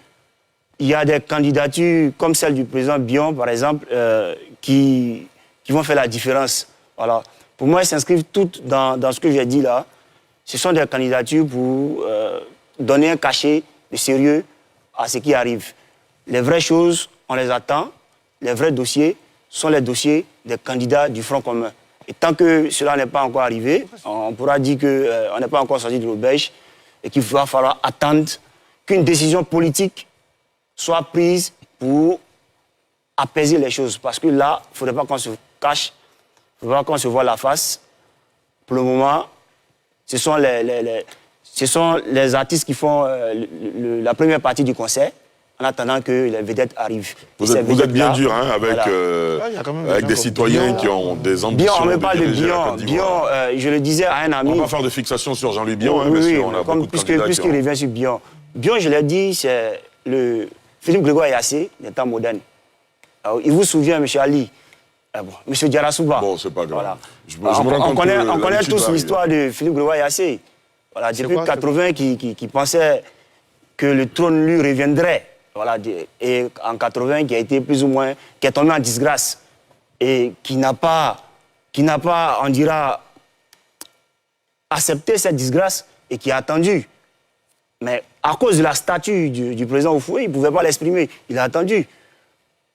y a des candidatures comme celle du président Bion, par exemple, qui vont faire la différence. Voilà. Pour moi, elles s'inscrivent toutes dans ce que j'ai dit là. Ce sont des candidatures pour donner un cachet de sérieux à ce qui arrive. Les vraies choses, on les attend. Les vrais dossiers sont les dossiers des candidats du Front commun. Et tant que cela n'est pas encore arrivé, on pourra dire qu'on n'est pas encore sorti de l'auberge et qu'il va falloir attendre qu'une décision politique soit prise pour apaiser les choses. Parce que là, il ne faudrait pas qu'on se cache, il ne faudrait pas qu'on se voit la face. Pour le moment, ce sont les artistes qui font la première partie du concert. en attendant que les vedettes arrivent. Vous êtes bien dur hein, avec, voilà. Il y a quand même avec des citoyens qui ont des ambitions. Bion, on me parle de diriger la Bion. Côte d'Ivoire. Bion, je le disais à un ami. On va pas faire de fixation sur Jean-Louis Bion, hein, oui, bien oui, sûr, on a beaucoup de candidats puisqu'il revient sur Bion. Bion, je l'ai dit, c'est le Philippe Grégoire Yassé des temps modernes. Alors, il vous souvient, M. Ali, M. Diarra-Souba. Bon, c'est pas grave. Voilà. On connaît tous l'histoire de Philippe Grégoire Yassé. Voilà, depuis 80, qui pensait que le trône lui reviendrait. Voilà, et en 80, qui a été plus ou moins, qui est tombé en disgrâce et qui n'a pas, on dira, accepté cette disgrâce et qui a attendu. Mais à cause de la statue du président Oufoué, il ne pouvait pas l'exprimer. Il a attendu.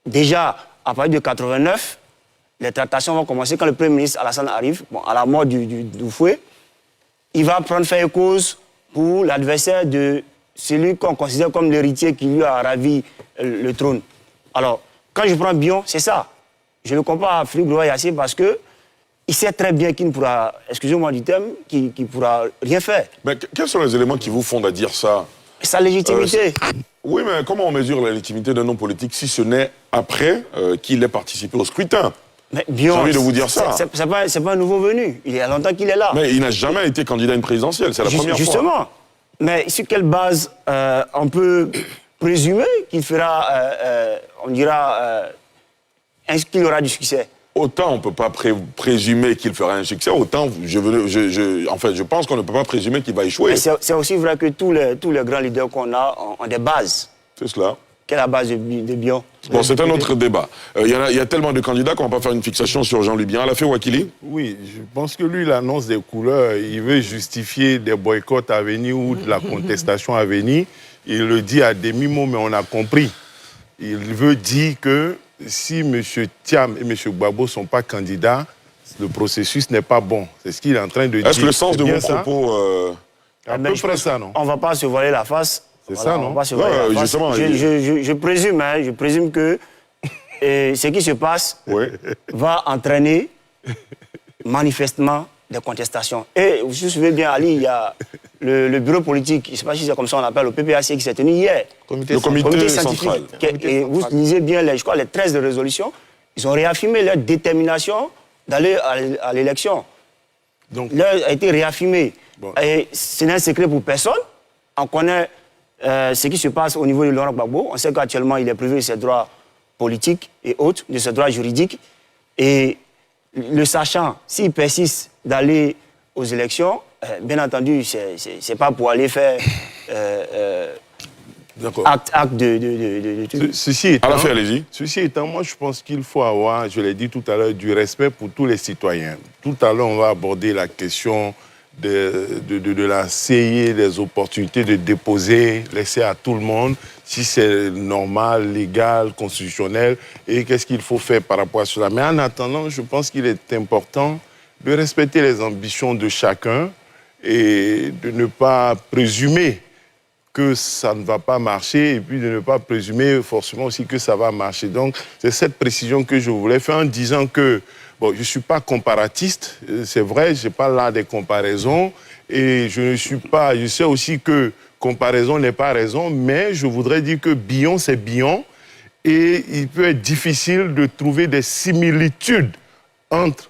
Déjà, à partir de 89, les tractations vont commencer quand le Premier ministre Alassane arrive, à la mort d'Oufoué. Il va prendre fait et cause pour l'adversaire de celui qu'on considère comme l'héritier qui lui a ravi le trône. Alors, quand je prends Bion, c'est ça. Je le compare à Philippe Grégoire Yassé parce que il sait très bien qu'il ne pourra, excusez-moi du terme, qu'il ne pourra rien faire. Mais quels sont les éléments qui vous fondent à dire ça? Sa légitimité. Oui, mais comment on mesure la légitimité d'un homme politique si ce n'est après qu'il ait participé au scrutin? J'ai envie de vous dire ça. C'est pas un nouveau venu. Il y a longtemps qu'il est là. Mais il n'a jamais été candidat à une présidentielle, c'est la première fois. Justement. Mais sur quelle base on peut présumer qu'il fera, on dira, qu'il aura du succès? Autant on ne peut pas présumer qu'il fera un succès, autant je pense qu'on ne peut pas présumer qu'il va échouer. C'est aussi vrai que tous les grands leaders qu'on a ont des bases. C'est cela. Quelle est la base de Bion? Bon, c'est un autre débat. Il y a tellement de candidats qu'on ne va pas faire une fixation sur Jean-Louis Bion. Elle a fait Wakili? Oui, je pense que lui, il annonce des couleurs. Il veut justifier des boycotts à venir ou de la contestation à venir. Il le dit à demi-mot, mais on a compris. Il veut dire que si M. Thiam et M. Gbagbo ne sont pas candidats, le processus n'est pas bon. C'est ce qu'il est en train de dire. Est-ce que le sens de vos propos... À peu près ça, non? On ne va pas se voiler la face. C'est ça, non? Justement, je présume que ce qui se passe va entraîner manifestement des contestations. Et vous vous souvenez bien, Ali, il y a le bureau politique, je ne sais pas si c'est comme ça on l'appelle, le PPAC qui s'est tenu hier. Le comité central. Et vous lisez bien, je crois, les 13 résolutions, ils ont réaffirmé leur détermination d'aller à l'élection. Donc, l'heure a été réaffirmée. Bon. Et ce n'est un secret pour personne. On connaît ce qui se passe au niveau de Laurent Gbagbo. On sait qu'actuellement, il est privé de ses droits politiques et autres, de ses droits juridiques. Et le sachant, s'il persiste d'aller aux élections, bien entendu, c'est pas pour aller faire acte de... Ceci étant, moi je pense qu'il faut avoir, je l'ai dit tout à l'heure, du respect pour tous les citoyens. Tout à l'heure, on va aborder la question de la CI, des opportunités de déposer, laisser à tout le monde, si c'est normal, légal, constitutionnel, et qu'est-ce qu'il faut faire par rapport à cela. Mais en attendant, je pense qu'il est important de respecter les ambitions de chacun et de ne pas présumer que ça ne va pas marcher et puis de ne pas présumer forcément aussi que ça va marcher. Donc, c'est cette précision que je voulais faire en disant que, bon, je ne suis pas comparatiste, c'est vrai, je n'ai pas là des comparaisons et je sais aussi que comparaison n'est pas raison, mais je voudrais dire que Bion, c'est Bion et il peut être difficile de trouver des similitudes entre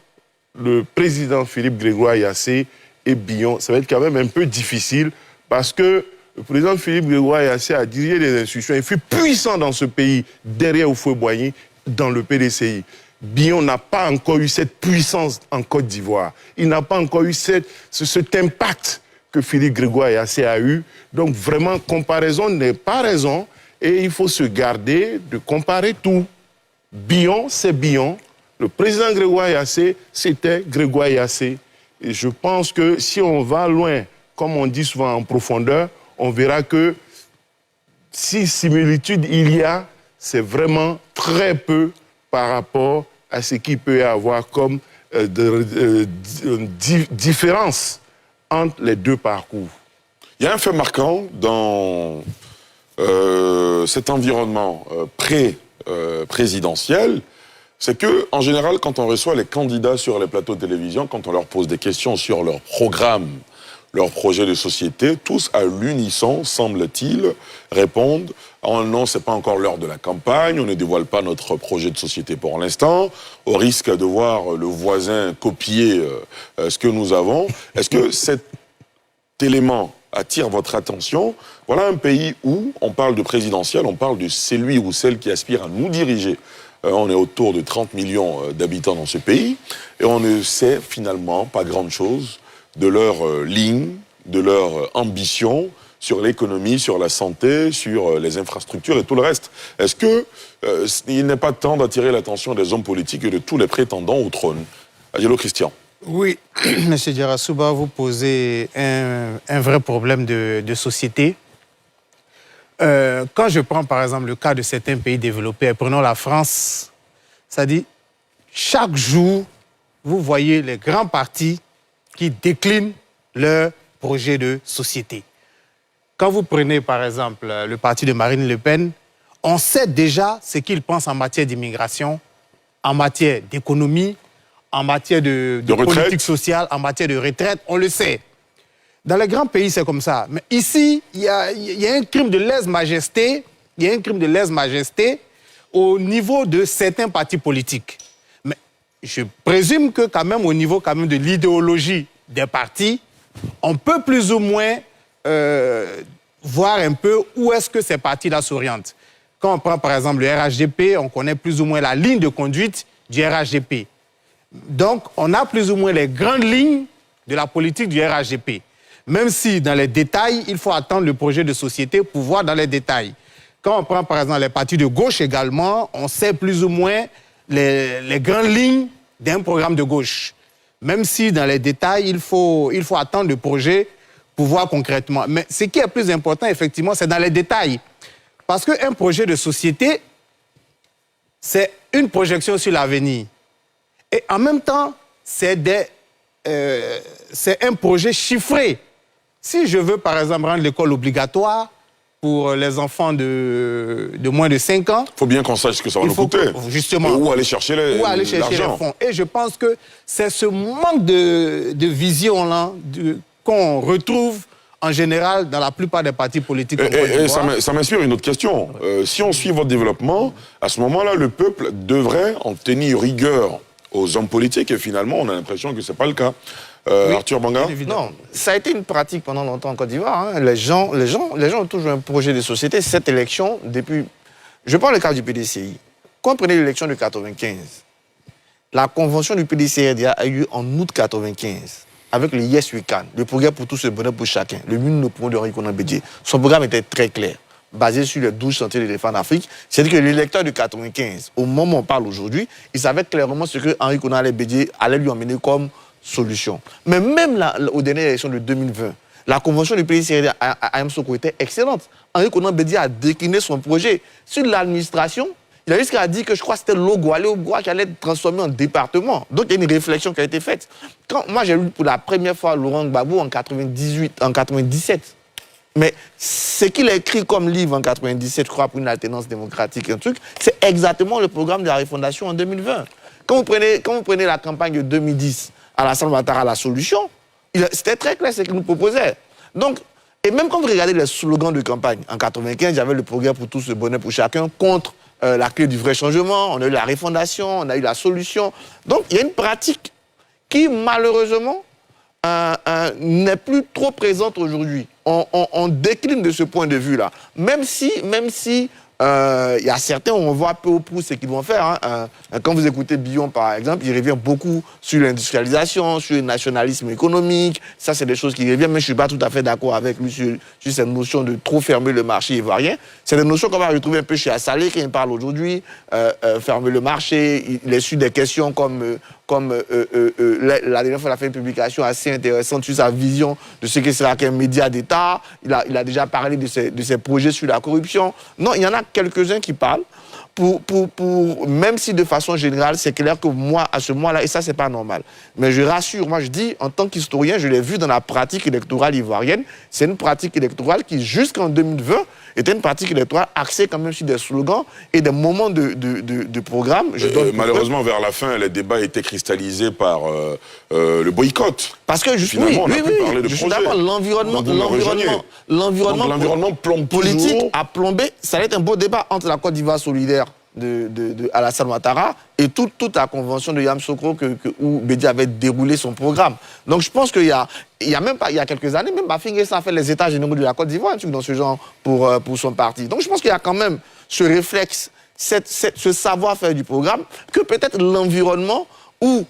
le président Philippe Grégoire Yassé et Bion. Ça va être quand même un peu difficile parce que le président Philippe Grégoire Yassé a dirigé des institutions. Il fut puissant dans ce pays, derrière Houphouët-Boigny, dans le PDCI. Bion n'a pas encore eu cette puissance en Côte d'Ivoire. Il n'a pas encore eu cet impact que Philippe Grégoire Yassé a eu. Donc vraiment, comparaison n'est pas raison et il faut se garder de comparer tout. Bion, c'est Bion. Le président Grégoire Yassé, c'était Grégoire Yassé. Et je pense que si on va loin, comme on dit souvent en profondeur, on verra que si similitude il y a, c'est vraiment très peu par rapport à ce qu'il peut y avoir comme différence entre les deux parcours. Il y a un fait marquant dans cet environnement pré-présidentiel, c'est que, en général, quand on reçoit les candidats sur les plateaux de télévision, quand on leur pose des questions sur leur programme, leur projet de société, tous à l'unisson, semble-t-il, répondent « Oh non, c'est pas encore l'heure de la campagne, on ne dévoile pas notre projet de société pour l'instant, au risque de voir le voisin copier ce que nous avons. » Est-ce que cet élément attire votre attention? Voilà un pays où on parle de présidentiel, on parle de celui ou celle qui aspire à nous diriger. On est autour de 30 millions d'habitants dans ce pays et on ne sait finalement pas grand-chose de leur ligne, de leur ambition sur l'économie, sur la santé, sur les infrastructures et tout le reste. Est-ce qu'il n'est pas temps d'attirer l'attention des hommes politiques et de tous les prétendants au trône? Adielo Christian. Oui, M. Djarassouba, vous posez un vrai problème de société. Quand je prends par exemple le cas de certains pays développés, prenons la France, ça dit chaque jour, vous voyez les grands partis qui déclinent leur projet de société. Quand vous prenez par exemple le parti de Marine Le Pen, on sait déjà ce qu'il pense en matière d'immigration, en matière d'économie, en matière de politique sociale, en matière de retraite, on le sait. Dans les grands pays, c'est comme ça. Mais ici, il y a un crime de lèse-majesté, au niveau de certains partis politiques. Mais je présume que quand même, au niveau quand même de l'idéologie des partis, on peut plus ou moins voir un peu où est-ce que ces partis-là s'orientent. Quand on prend par exemple le RHDP, on connaît plus ou moins la ligne de conduite du RHDP. Donc, on a plus ou moins les grandes lignes de la politique du RHDP. Même si, dans les détails, il faut attendre le projet de société pour voir dans les détails. Quand on prend, par exemple, les partis de gauche également, on sait plus ou moins les grandes lignes d'un programme de gauche. Même si, dans les détails, il faut attendre le projet pour voir concrètement. Mais ce qui est plus important, effectivement, c'est dans les détails. Parce qu'un projet de société, c'est une projection sur l'avenir. Et en même temps, c'est un projet chiffré. Si je veux, par exemple, rendre l'école obligatoire pour les enfants de moins de 5 ans... Il faut bien qu'on sache ce que ça va nous coûter. Justement. Et où aller chercher les fonds. Et je pense que c'est ce manque de vision-là qu'on retrouve en général dans la plupart des partis politiques. Et ça m'inspire une autre question. Si on suit votre développement, à ce moment-là, le peuple devrait en tenir rigueur aux hommes politiques et finalement, on a l'impression que ce n'est pas le cas. Oui, Arthur Banga? Non, ça a été une pratique pendant longtemps en Côte d'Ivoire. Hein. Les gens ont toujours un projet de société. Cette élection, depuis... Je prends le cas du PDCI. Quand on prenait l'élection de 1995, la convention du PDCI a eu en août 1995 avec le Yes We Can, le programme pour tous, le bonheur pour chacun, le but de poumons de Henri Konan Bédié. Son programme était très clair, basé sur les 12 chantiers de défense d'Afrique. C'est-à-dire que l'électeur de 1995, au moment où on parle aujourd'hui, il savait clairement ce que Henri Konan Bédié allait lui emmener comme solution. Mais même aux dernières élections de 2020, la convention du PDCI à Msoko était excellente. Henri Konan Bédié a décliné son projet sur l'administration. Il a jusqu'à dire que je crois que c'était Logoa qui allait être transformé en département. Donc il y a une réflexion qui a été faite. Moi j'ai lu pour la première fois Laurent Gbagbo en 97. Mais ce qu'il a écrit comme livre en 97, je crois, pour une alternance démocratique, un truc, c'est exactement le programme de la refondation en 2020. Quand vous prenez la campagne de 2010, Alassane Ouattara, la solution, c'était très clair ce qu'il nous proposait. Donc, et même quand vous regardez les slogans de campagne, en 1995, il y avait le progrès pour tous, le bonheur pour chacun, contre la clé du vrai changement, on a eu la refondation, on a eu la solution. Donc, il y a une pratique qui, malheureusement, n'est plus trop présente aujourd'hui. On décline de ce point de vue-là. Même si il y a certains où on voit peu ou prou ce qu'ils vont faire. Hein. Quand vous écoutez Billon, par exemple, il revient beaucoup sur l'industrialisation, sur le nationalisme économique. Ça, c'est des choses qui reviennent, mais je ne suis pas tout à fait d'accord avec lui sur cette notion de trop fermer le marché ivoirien. C'est des notions qu'on va retrouver un peu chez Assalé, qui en parle aujourd'hui. Fermer le marché, il est sur des questions comme la dernière fois, il a fait une publication assez intéressante sur sa vision de ce que sera qu'un média d'État. Il a déjà parlé de ses projets sur la corruption. Non, il y en a quelques-uns qui parlent. même si de façon générale, c'est clair que moi, à ce moment-là, et ça, c'est pas normal. Mais je rassure, moi, je dis, en tant qu'historien, je l'ai vu dans la pratique électorale ivoirienne, c'est une pratique électorale qui, jusqu'en 2020, était une pratique électorale axée quand même sur des slogans et des moments de programme. Malheureusement, vers la fin, les débats étaient cristallisés par le boycott. Parce que finalement, on a pu parler de je suis projet. d'accord, l'environnement politique toujours. a plombé. Ça allait être un beau débat entre la Côte d'Ivoire solidaire de Alassane Ouattara et toute la convention de Yamoussoukro où Bédi avait déroulé son programme. Donc je pense qu'il y a même pas, il y a quelques années, même Bafing a fait les États généraux de la Côte d'Ivoire, un truc dans ce genre pour son parti. Donc je pense qu'il y a quand même ce réflexe, ce savoir-faire du programme, que peut-être l'environnement ou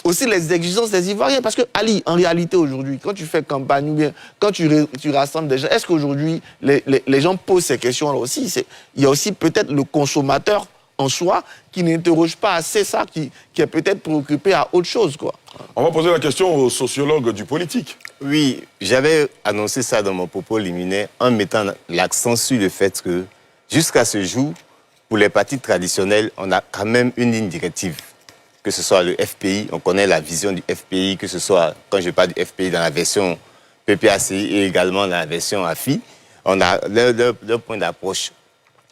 aussi les exigences des Ivoiriens. Parce que, Ali, en réalité, aujourd'hui, quand tu fais campagne ou bien quand tu rassembles des gens, est-ce qu'aujourd'hui, les gens posent ces questions-là aussi? Il y a aussi peut-être le consommateur en soi qui n'interroge pas assez ça, qui est peut-être préoccupé à autre chose, quoi. On va poser la question aux sociologues du politique. Oui, j'avais annoncé ça dans mon propos liminaire en mettant l'accent sur le fait que, jusqu'à ce jour, pour les partis traditionnels, on a quand même une ligne directive. Que ce soit le FPI, on connaît la vision du FPI, que ce soit, quand je parle du FPI dans la version PPACI et également dans la version AFI, on a leur point d'approche.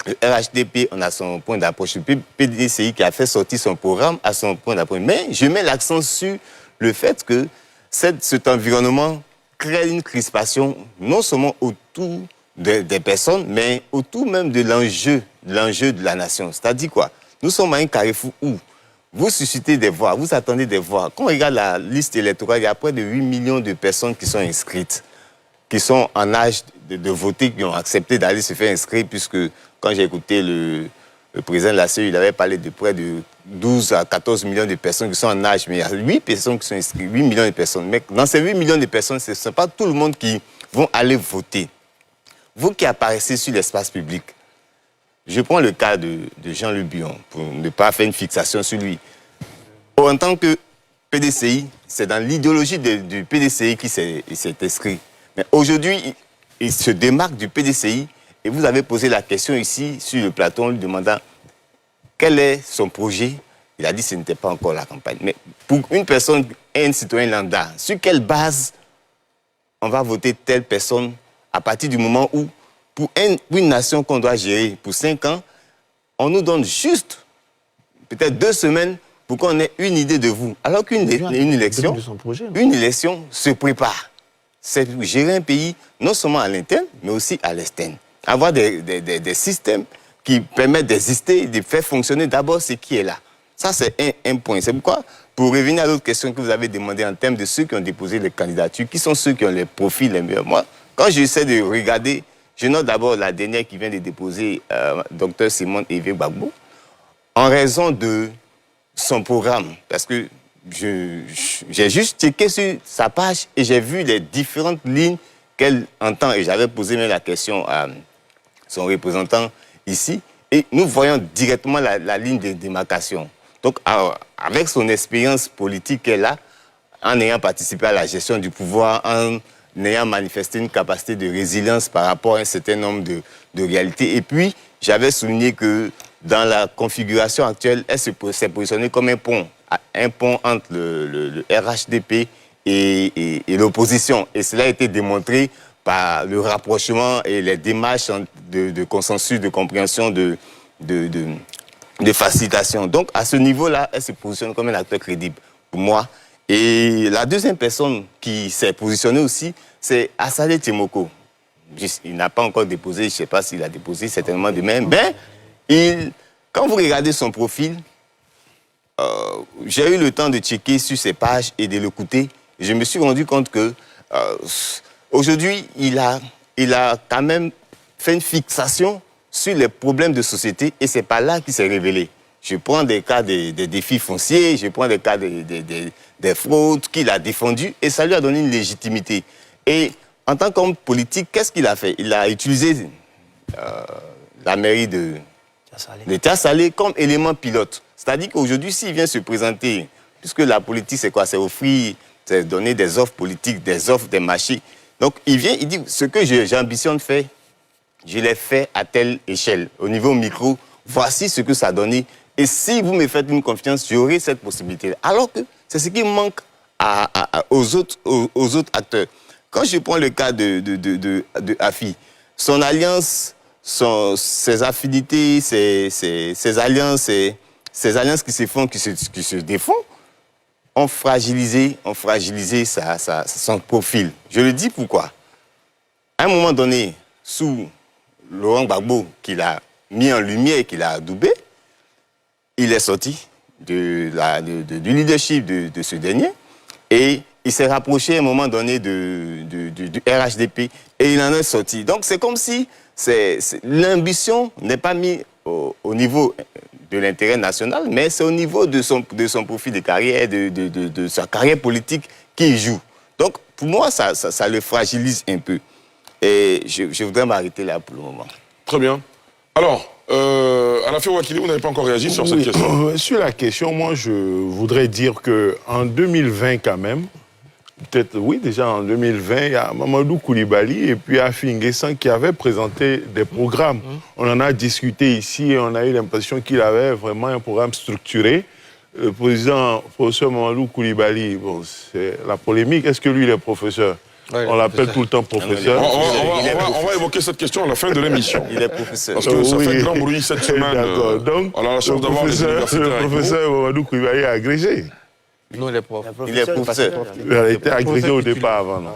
Le RHDP, on a son point d'approche. Le PDCI qui a fait sortir son programme a son point d'approche. Mais je mets l'accent sur le fait que cet environnement crée une crispation, non seulement autour des personnes, mais autour même de l'enjeu de la nation. C'est-à-dire quoi? Nous sommes à un carrefour où vous suscitez des voix, vous attendez des voix. Quand on regarde la liste électorale, il y a près de 8 millions de personnes qui sont inscrites, qui sont en âge de voter, qui ont accepté d'aller se faire inscrire, puisque quand j'ai écouté le président de la CEU, il avait parlé de près de 12 à 14 millions de personnes qui sont en âge, mais il y a 8 personnes qui sont inscrites, 8 millions de personnes. Mais dans ces 8 millions de personnes, ce n'est pas tout le monde qui vont aller voter. Vous qui apparaissez sur l'espace public, je prends le cas de Jean-Luc Bion, pour ne pas faire une fixation sur lui. En tant que PDCI, c'est dans l'idéologie du PDCI qu'il s'est inscrit. Mais aujourd'hui, il se démarque du PDCI et vous avez posé la question ici sur le plateau en lui demandant quel est son projet. Il a dit que ce n'était pas encore la campagne. Mais pour une personne, un citoyen lambda, sur quelle base on va voter telle personne à partir du moment où pour une nation qu'on doit gérer pour 5 ans, on nous donne juste peut-être 2 semaines pour qu'on ait une idée de vous. Alors qu'une élection se prépare. C'est pour gérer un pays non seulement à l'interne, mais aussi à l'externe. Avoir des systèmes qui permettent d'exister, de faire fonctionner d'abord ce qui est là. Ça, c'est un point. C'est pourquoi, pour revenir à l'autre question que vous avez demandé en termes de ceux qui ont déposé les candidatures, qui sont ceux qui ont les profils les meilleurs. Moi, quand j'essaie de regarder, je note d'abord la dernière qui vient de déposer, Dr Simone Eve Gbagbo, en raison de son programme. Parce que j'ai juste checké sur sa page et j'ai vu les différentes lignes qu'elle entend. Et j'avais posé même la question à son représentant ici. Et nous voyons directement la ligne de démarcation. Donc, avec son expérience politique qu'elle a, en ayant participé à la gestion du pouvoir, en ayant manifesté une capacité de résilience par rapport à un certain nombre de réalités. Et puis, j'avais souligné que dans la configuration actuelle, elle s'est positionnée comme un pont entre le RHDP et l'opposition. Et cela a été démontré par le rapprochement et les démarches de consensus, de compréhension, de facilitation. Donc, à ce niveau-là, elle se positionne comme un acteur crédible pour moi. Et la deuxième personne qui s'est positionnée aussi, c'est Assalé Temoko. Il n'a pas encore déposé, je ne sais pas s'il a déposé, certainement demain. Ben, quand vous regardez son profil, j'ai eu le temps de checker sur ses pages et de l'écouter. Je me suis rendu compte que aujourd'hui, il a quand même fait une fixation sur les problèmes de société et c'est pas là qu'il s'est révélé. Je prends des cas des défis fonciers, je prends des cas des fraudes qu'il a défendues et ça lui a donné une légitimité. Et en tant qu'homme politique, qu'est-ce qu'il a fait? Il a utilisé la mairie de Tiasalé comme élément pilote. C'est-à-dire qu'aujourd'hui, s'il vient se présenter, puisque la politique, c'est quoi? C'est offrir, c'est donner des offres politiques, des offres, des marchés. Donc, il vient, il dit, ce que j'ambitionne faire, je l'ai fait à telle échelle. Au niveau micro, voici ce que ça a donné. Et si vous me faites une confiance, j'aurai cette possibilité. Alors que c'est ce qui manque aux autres acteurs. Quand je prends le cas de Afi, son alliance, ses affinités, ses alliances qui se font, qui se défont, ont fragilisé son profil. Je le dis pourquoi. À un moment donné, sous Laurent Gbagbo, qu'il a mis en lumière et qu'il a adoubé, il est sorti du leadership de ce dernier et il s'est rapproché à un moment donné du RHDP et il en est sorti. Donc c'est comme si l'ambition n'est pas mise au niveau de l'intérêt national, mais c'est au niveau de son profil de carrière, de sa carrière politique qu'il joue. Donc pour moi, ça le fragilise un peu. Et je voudrais m'arrêter là pour le moment. Très bien. Alors, Alafia Ouakili, vous n'avez pas encore réagi sur cette question. Sur la question, moi, je voudrais dire qu'en 2020, quand même, peut-être, oui, déjà en 2020, il y a Mamadou Koulibaly et puis Afi N'Guessan qui avaient présenté des programmes. On en a discuté ici et on a eu l'impression qu'il avait vraiment un programme structuré. Le professeur Mamadou Koulibaly, bon, c'est la polémique. Est-ce que lui, il est professeur? Ouais, on l'appelle tout le temps professeur. On va évoquer cette question à la fin de l'émission. Il est professeur. Parce que ça fait grand bruit cette semaine. D'accord. Donc, on a la chance d'avoir les universitaires. Le professeur Mamadou Koulibaly est agrégé. Non, il est prof. Il est professeur. Il a été agrégé au départ avant. Non.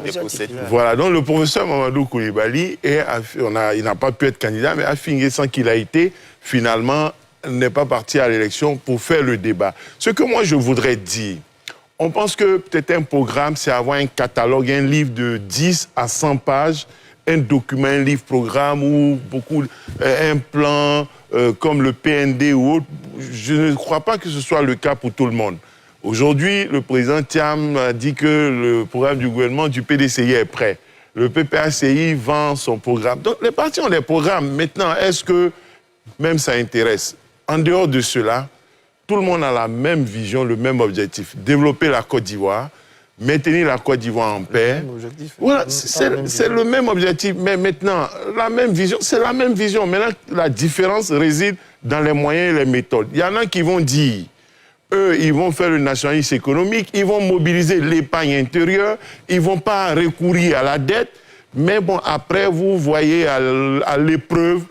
Voilà, donc le professeur Mamadou Koulibaly, il n'a pas pu être candidat, mais Afi N'Guessan qu'il a été, finalement, n'est pas parti à l'élection pour faire le débat. Ce que moi je voudrais dire, on pense que peut-être un programme, c'est avoir un catalogue, un livre de 10 à 100 pages, un document, un livre-programme ou un plan comme le PND ou autre. Je ne crois pas que ce soit le cas pour tout le monde. Aujourd'hui, le président Thiam a dit que le programme du gouvernement du PDCI est prêt. Le PPACI vend son programme. Donc les partis ont des programmes. Maintenant, est-ce que même ça intéresse? En dehors de cela, tout le monde a la même vision, le même objectif. Développer la Côte d'Ivoire, maintenir la Côte d'Ivoire en paix. Voilà, c'est le même objectif. Mais maintenant, la même vision, c'est la même vision. Maintenant, la différence réside dans les moyens et les méthodes. Il y en a qui vont dire, eux, ils vont faire le nationalisme économique, ils vont mobiliser l'épargne intérieure, ils ne vont pas recourir à la dette. Mais bon, après, vous voyez à l'épreuve,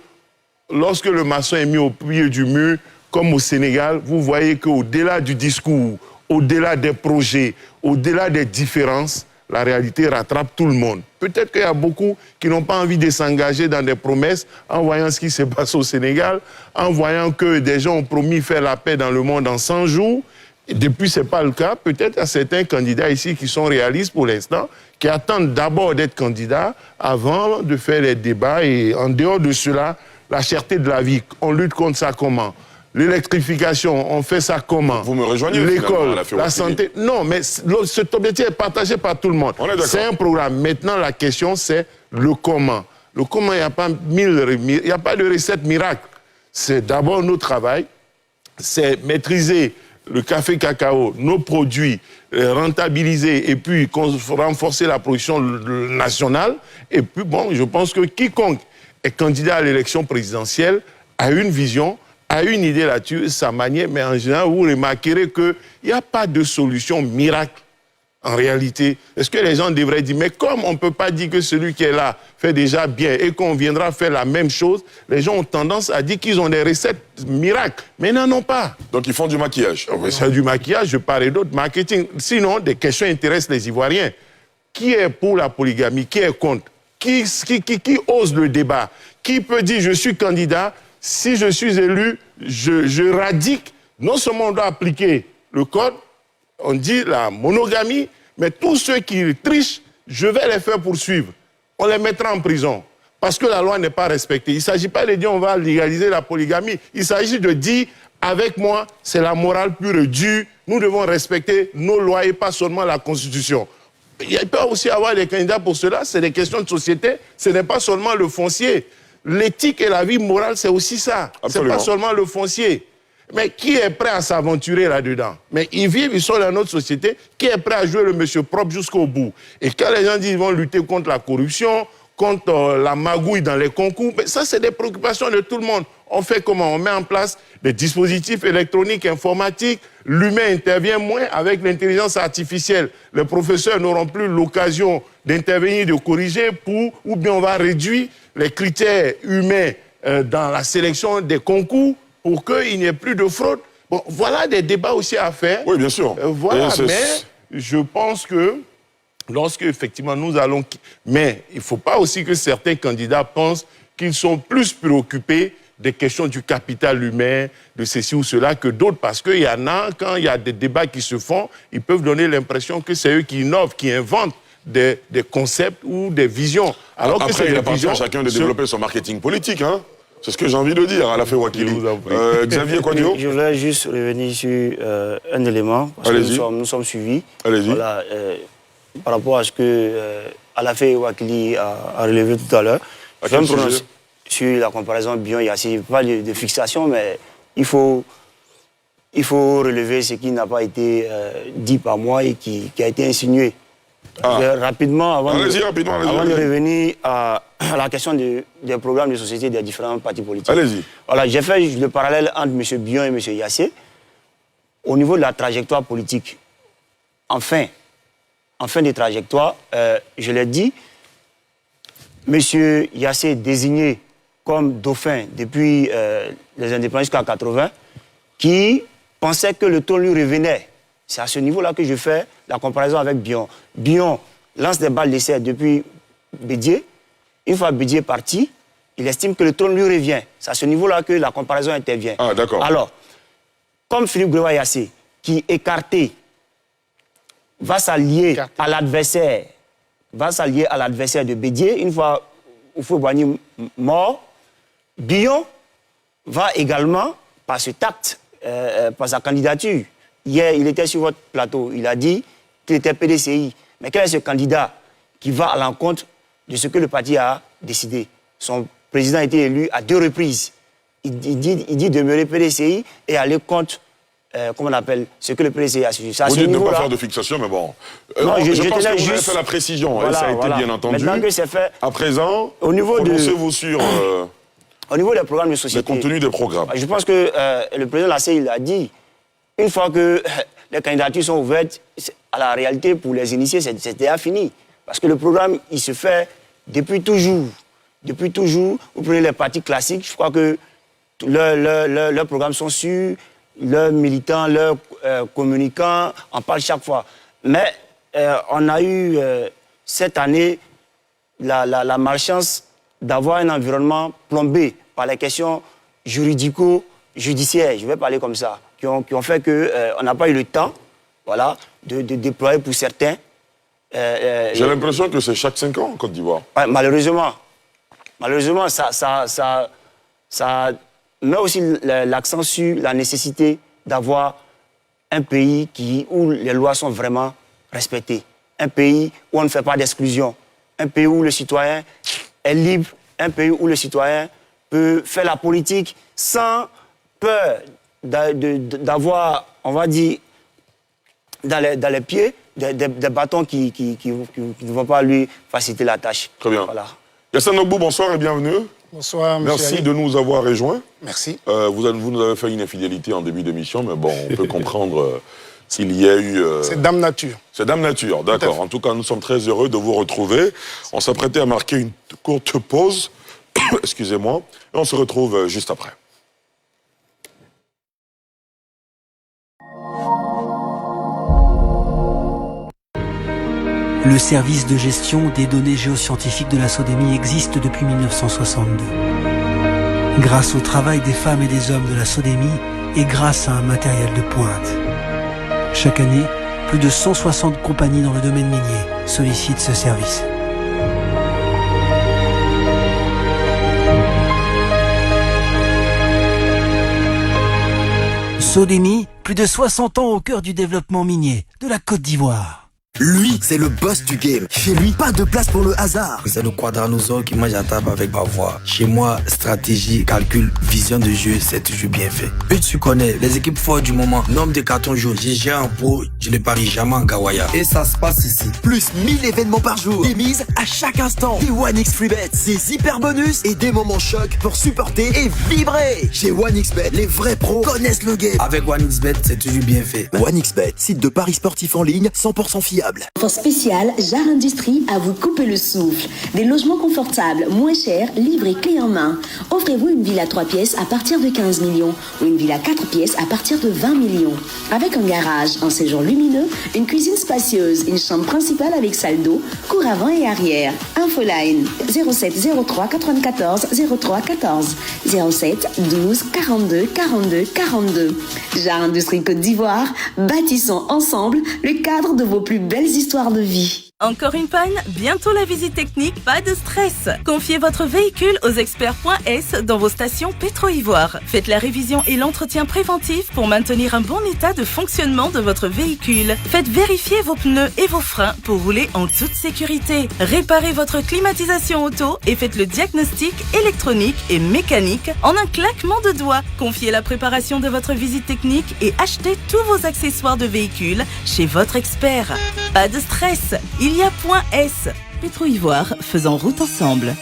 lorsque le maçon est mis au pied du mur, comme au Sénégal, vous voyez qu'au-delà du discours, au-delà des projets, au-delà des différences, la réalité rattrape tout le monde. Peut-être qu'il y a beaucoup qui n'ont pas envie de s'engager dans des promesses en voyant ce qui se passe au Sénégal, en voyant que des gens ont promis faire la paix dans le monde en 100 jours. Et depuis, ce n'est pas le cas. Peut-être à certains candidats ici qui sont réalistes pour l'instant, qui attendent d'abord d'être candidats avant de faire les débats. Et en dehors de cela, la cherté de la vie, on lutte contre ça comment? L'électrification, on fait ça comment? Vous me rejoignez? L'école, la santé. Non, mais cet objectif est partagé par tout le monde. C'est un programme. Maintenant, la question, c'est le comment. Le comment, il n'y a pas il n'y a pas de recette miracle. C'est d'abord nos travail, c'est maîtriser le café cacao, nos produits, rentabiliser et puis renforcer la production nationale. Et puis, bon, je pense que quiconque est candidat à l'élection présidentielle a une vision, a une idée là-dessus, sa manière, mais en général, vous remarquerez qu'il n'y a pas de solution miracle en réalité. Est-ce que les gens devraient dire, mais comme on ne peut pas dire que celui qui est là fait déjà bien et qu'on viendra faire la même chose, les gens ont tendance à dire qu'ils ont des recettes miracles, mais ils n'en ont pas. Donc ils font du maquillage. C'est du maquillage, je parle d'autres, marketing. Sinon, des questions intéressent les Ivoiriens. Qui est pour la polygamie? Qui est contre? Qui ose le débat? Qui peut dire, je suis candidat, si je suis élu, je radique. Non seulement on doit appliquer le code, on dit la monogamie, mais tous ceux qui trichent, je vais les faire poursuivre. On les mettra en prison parce que la loi n'est pas respectée. Il ne s'agit pas de dire on va légaliser la polygamie. Il s'agit de dire, avec moi, c'est la morale pure et dure. Nous devons respecter nos lois et pas seulement la Constitution. Il peut aussi y avoir des candidats pour cela. C'est des questions de société. Ce n'est pas seulement le foncier. L'éthique et la vie morale, c'est aussi ça. Ce n'est pas seulement le foncier. Mais qui est prêt à s'aventurer là-dedans? Mais ils sont dans notre société. Qui est prêt à jouer le monsieur propre jusqu'au bout? Et quand les gens disent qu'ils vont lutter contre la corruption, contre la magouille dans les concours. Mais ça, c'est des préoccupations de tout le monde. On fait comment? On met en place des dispositifs électroniques, informatiques. L'humain intervient moins avec l'intelligence artificielle. Les professeurs n'auront plus l'occasion d'intervenir, de corriger, ou bien on va réduire les critères humains dans la sélection des concours pour qu'il n'y ait plus de fraude. Bon, voilà des débats aussi à faire. Oui, bien sûr. Voilà, mais je pense que lorsque, effectivement, nous allons... Mais il ne faut pas aussi que certains candidats pensent qu'ils sont plus préoccupés des questions du capital humain, de ceci ou cela, que d'autres, parce qu'il y en a, quand il y a des débats qui se font, ils peuvent donner l'impression que c'est eux qui innovent, qui inventent des concepts ou des visions. Alors après, que c'est il des appartient visions à chacun de développer son marketing politique, hein. C'est ce que j'ai envie de dire à la fin Wakili. Xavier Kouadio. Je voulais juste revenir sur un élément, parce que nous sommes suivis. Allez-y. Voilà, par rapport à ce que Alafé Wakili a relevé tout à l'heure. Je vais me prononcer sur la comparaison Bion-Yassé. Pas de fixation, mais il faut relever ce qui n'a pas été dit par moi et qui a été insinué. Rapidement, avant de revenir à la question des programmes de société des différents partis politiques. Allez-y. Voilà, j'ai fait le parallèle entre M. Bion et M. Yassé. Au niveau de la trajectoire politique, en fin de trajectoire, je l'ai dit, M. Yassé désigné comme dauphin depuis les indépendances jusqu'en 80, qui pensait que le ton lui revenait. C'est à ce niveau-là que je fais la comparaison avec Bion. Bion lance des balles d'essai depuis Bédié. Une fois Bédié parti, il estime que le trône lui revient. C'est à ce niveau-là que la comparaison intervient. Ah, d'accord. Alors, comme Philippe Grégoire-Yassé, qui écarté, va s'allier à l'adversaire de Bédié, une fois Oufou-Boigny mort, Bion va également, par ce tact, par sa candidature. Hier, il était sur votre plateau, il a dit qu'il était PDCI. Mais quel est ce candidat qui va à l'encontre de ce que le parti a décidé? Son président a été élu à 2 reprises. Il dit demeurer PDCI et aller contre, comment on appelle, ce que le PDCI a suivi. Vous dites ne pas faire de fixation, mais bon. Non, je pense que vous juste avez fait la précision, voilà, et ça a été voilà. bien entendu. Maintenant que c'est fait, à présent, prononcez-vous sur au niveau des programmes de société. le contenu des programmes. Je pense que le président Lassé, il a dit, une fois que les candidatures sont ouvertes, à la réalité, pour les initiés, c'est déjà fini. Parce que le programme, il se fait depuis toujours. Depuis toujours, vous prenez les partis classiques, je crois que leurs programmes sont sûrs, leurs militants, leurs communicants en parlent chaque fois. Mais on a eu cette année la malchance d'avoir un environnement plombé par les questions juridico-judiciaires, je vais parler comme ça, qui ont fait qu'on n'a pas eu le temps, voilà, de déployer pour certains. J'ai l'impression que c'est chaque 5 ans en Côte d'Ivoire. Ouais, malheureusement, ça met aussi l'accent sur la nécessité d'avoir un pays où les lois sont vraiment respectées. Un pays où on ne fait pas d'exclusion. Un pays où le citoyen est libre. Un pays où le citoyen peut faire la politique sans peur d'avoir, on va dire, dans les pieds, des bâtons qui ne vont pas lui faciliter la tâche. Très bien. Voilà. Yassine Ogbou, bonsoir et bienvenue. Bonsoir, monsieur Merci Ali. de nous avoir rejoints. Merci. Vous nous avez fait une infidélité en début d'émission, mais bon, on peut comprendre s'il y a eu... C'est Dame Nature. C'est Dame Nature, d'accord. En tout cas, nous sommes très heureux de vous retrouver. On s'apprêtait à marquer une courte pause, excusez-moi, et on se retrouve juste après. Le service de gestion des données géoscientifiques de la SODEMI existe depuis 1962. Grâce au travail des femmes et des hommes de la SODEMI et grâce à un matériel de pointe. Chaque année, plus de 160 compagnies dans le domaine minier sollicitent ce service. SODEMI, plus de 60 ans au cœur du développement minier de la Côte d'Ivoire. Lui, c'est le boss du game. Chez lui, pas de place pour le hasard. C'est le quadranosaure qui mange à table avec ma voix. Chez moi, stratégie, calcul, vision de jeu, c'est toujours bien fait. Et tu connais, les équipes fortes du moment, nombre de cartons jaunes. J'ai un pro, je ne parie jamais en Gawaya. Et ça se passe ici. Plus 1000 événements par jour. Des mises à chaque instant. Des OneX Freebets, des hyper bonus et des moments chocs pour supporter et vibrer. Chez OneXBet, les vrais pros connaissent le game. Avec OneXBet, c'est toujours bien fait. OneXBet, site de paris sportifs en ligne, 100% fiable. Offre spéciale, Jar Industrie à vous couper le souffle. Des logements confortables, moins chers, livrés clé en main. Offrez-vous une villa 3 pièces à partir de 15 millions ou une villa 4 pièces à partir de 20 millions. Avec un garage, un séjour lumineux, une cuisine spacieuse, une chambre principale avec salle d'eau, cour avant et arrière. Infoline 07 03 94 03 14 07 12 42 42 42. Jar Industrie Côte d'Ivoire, bâtissons ensemble le cadre de vos plus belles histoires de vie. Encore une panne? Bientôt la visite technique, pas de stress. Confiez votre véhicule aux experts.s dans vos stations Pétro-Ivoire. Faites la révision et l'entretien préventif pour maintenir un bon état de fonctionnement de votre véhicule. Faites vérifier vos pneus et vos freins pour rouler en toute sécurité. Réparez votre climatisation auto et faites le diagnostic électronique et mécanique en un claquement de doigts. Confiez la préparation de votre visite technique et achetez tous vos accessoires de véhicule chez votre expert. Pas de stress, il y a .s. Pétro-Ivoire, faisons route ensemble.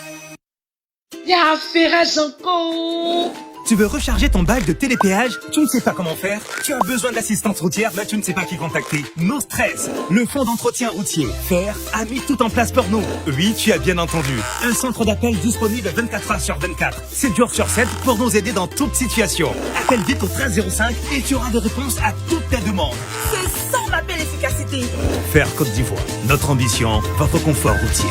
Y'a Ferrage encore. Tu veux recharger ton bac de télépéage? Tu ne sais pas comment faire? Tu as besoin d'assistance routière, mais tu ne sais pas qui contacter? No stress. Le fonds d'entretien routier, FAIR, a mis tout en place pour nous. Oui, tu as bien entendu. Un centre d'appel disponible 24 heures sur 24. 7 jours sur 7 pour nous aider dans toute situation. Appelle vite au 1305 et tu auras des réponses à toutes tes demandes. C'est sans rappel efficacité. FAIR Côte d'Ivoire. Notre ambition, votre confort routier.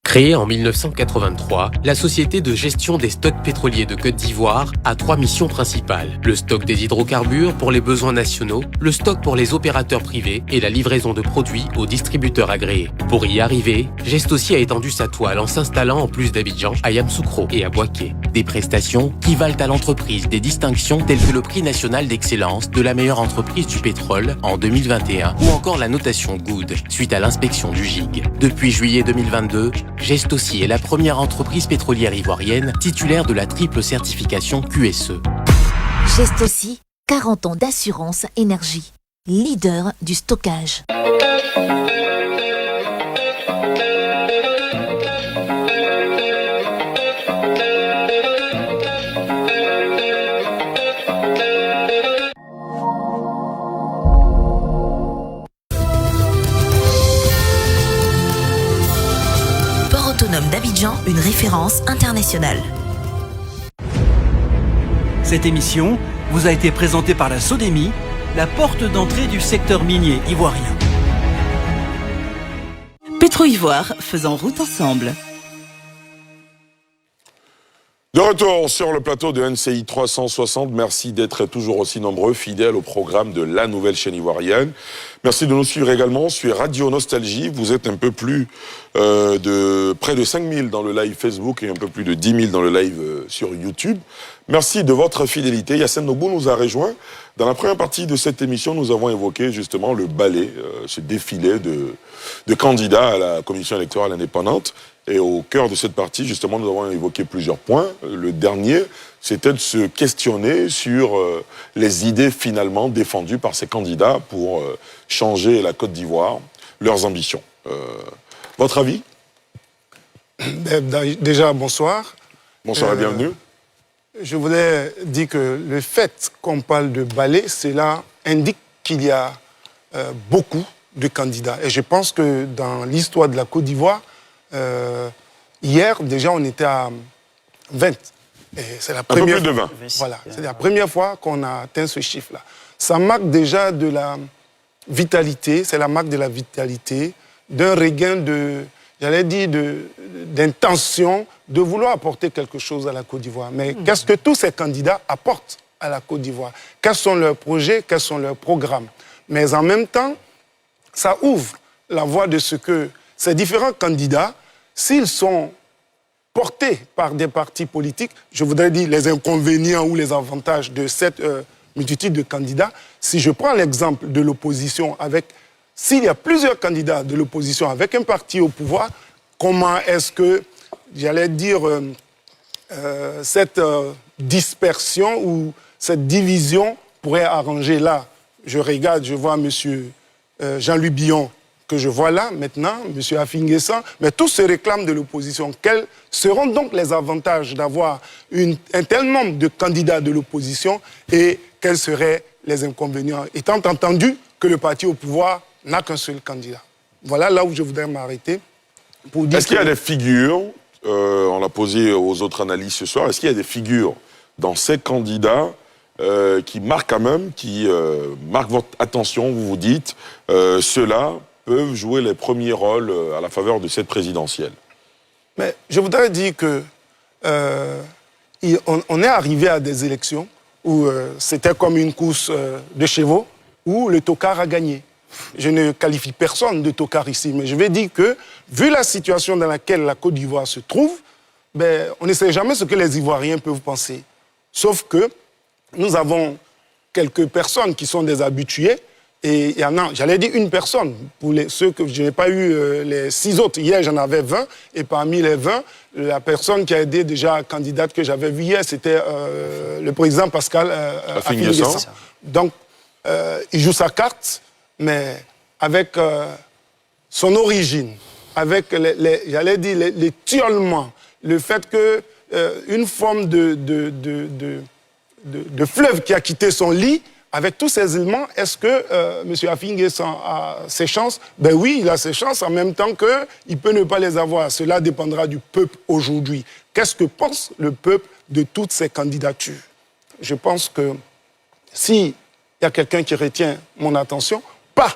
Créée en 1983, la Société de gestion des stocks pétroliers de Côte d'Ivoire a 3 missions principales. Le stock des hydrocarbures pour les besoins nationaux, le stock pour les opérateurs privés et la livraison de produits aux distributeurs agréés. Pour y arriver, Gestosi a étendu sa toile en s'installant en plus d'Abidjan, à Yamoussoukro et à Bouaké. Des prestations qui valent à l'entreprise des distinctions telles que le prix national d'excellence de la meilleure entreprise du pétrole en 2021 ou encore la notation Good suite à l'inspection du GIG. Depuis juillet 2022, Gestosi est la première entreprise pétrolière ivoirienne titulaire de la triple certification QSE. Gestosi, 40 ans d'assurance énergie, leader du stockage. Autonome d'Abidjan, une référence internationale. Cette émission vous a été présentée par la SODEMI, la porte d'entrée du secteur minier ivoirien. Pétro-Ivoire, faisons route ensemble. De retour sur le plateau de NCI 360, merci d'être toujours aussi nombreux, fidèles au programme de la nouvelle chaîne ivoirienne. Merci de nous suivre également sur Radio Nostalgie. Vous êtes un peu plus de près de 5000 dans le live Facebook et un peu plus de 10 000 dans le live sur YouTube. Merci de votre fidélité. Yassine Nobou nous a rejoint. Dans la première partie de cette émission, nous avons évoqué justement le ballet, ce défilé de candidats à la commission électorale indépendante. Et au cœur de cette partie, justement, nous avons évoqué plusieurs points. Le dernier, c'était de se questionner sur les idées finalement défendues par ces candidats pour changer la Côte d'Ivoire, leurs ambitions. Votre avis? Déjà, bonsoir. Bonsoir et bienvenue. Je voulais dire que le fait qu'on parle de ballet, cela indique qu'il y a beaucoup de candidats. Et je pense que dans l'histoire de la Côte d'Ivoire, hier, déjà, on était à 20. Et c'est la première... Un peu plus de 20. Voilà, c'est la première fois qu'on a atteint ce chiffre-là. Ça marque déjà de la vitalité, c'est la marque de la vitalité, d'un regain de, j'allais dire, d'intention de vouloir apporter quelque chose à la Côte d'Ivoire. Mais qu'est-ce que tous ces candidats apportent à la Côte d'Ivoire? Quels sont leurs projets? Quels sont leurs programmes? Mais en même temps, ça ouvre la voie de ce que ces différents candidats, s'ils sont portés par des partis politiques, je voudrais dire les inconvénients ou les avantages de cette multitude de candidats. Si je prends l'exemple de l'opposition s'il y a plusieurs candidats de l'opposition avec un parti au pouvoir, comment est-ce que, j'allais dire, cette dispersion ou cette division pourrait arranger là? Je regarde, je vois M. Jean-Louis Billon, que je vois là maintenant, M. Affi-N'Guessan, mais tous se réclament de l'opposition. Quels seront donc les avantages d'avoir un tel nombre de candidats de l'opposition et quels seraient les inconvénients, étant entendu que le parti au pouvoir n'a qu'un seul candidat? Voilà là où je voudrais m'arrêter. Est-ce qu'il y a des figures, on l'a posé aux autres analystes ce soir, est-ce qu'il y a des figures dans ces candidats qui marquent quand même, qui marquent votre attention, vous vous dites, ceux-là peuvent jouer les premiers rôles à la faveur de cette présidentielle? Mais je voudrais dire que on est arrivé à des élections où c'était comme une course de chevaux, où le tocard a gagné. Je ne qualifie personne de tocard ici, mais je vais dire que, vu la situation dans laquelle la Côte d'Ivoire se trouve, on ne sait jamais ce que les Ivoiriens peuvent penser. Sauf que nous avons quelques personnes qui sont des habitués, et il y en a, j'allais dire une personne, pour ceux que je n'ai pas eu les 6 autres. Hier, j'en avais 20, et parmi les 20, la personne qui a été déjà candidate que j'avais vue hier, c'était le président Pascal Affi-N'Guessan. Donc, il joue sa carte, mais avec son origine, avec j'allais dire les tiolements, le fait que une forme de fleuve qui a quitté son lit, avec tous ces éléments, est-ce que M. Affi-N'Guessan a ses chances? Ben oui, il a ses chances, en même temps qu'il peut ne pas les avoir. Cela dépendra du peuple aujourd'hui. Qu'est-ce que pense le peuple de toutes ces candidatures? Je pense que s'il y a quelqu'un qui retient mon attention, pas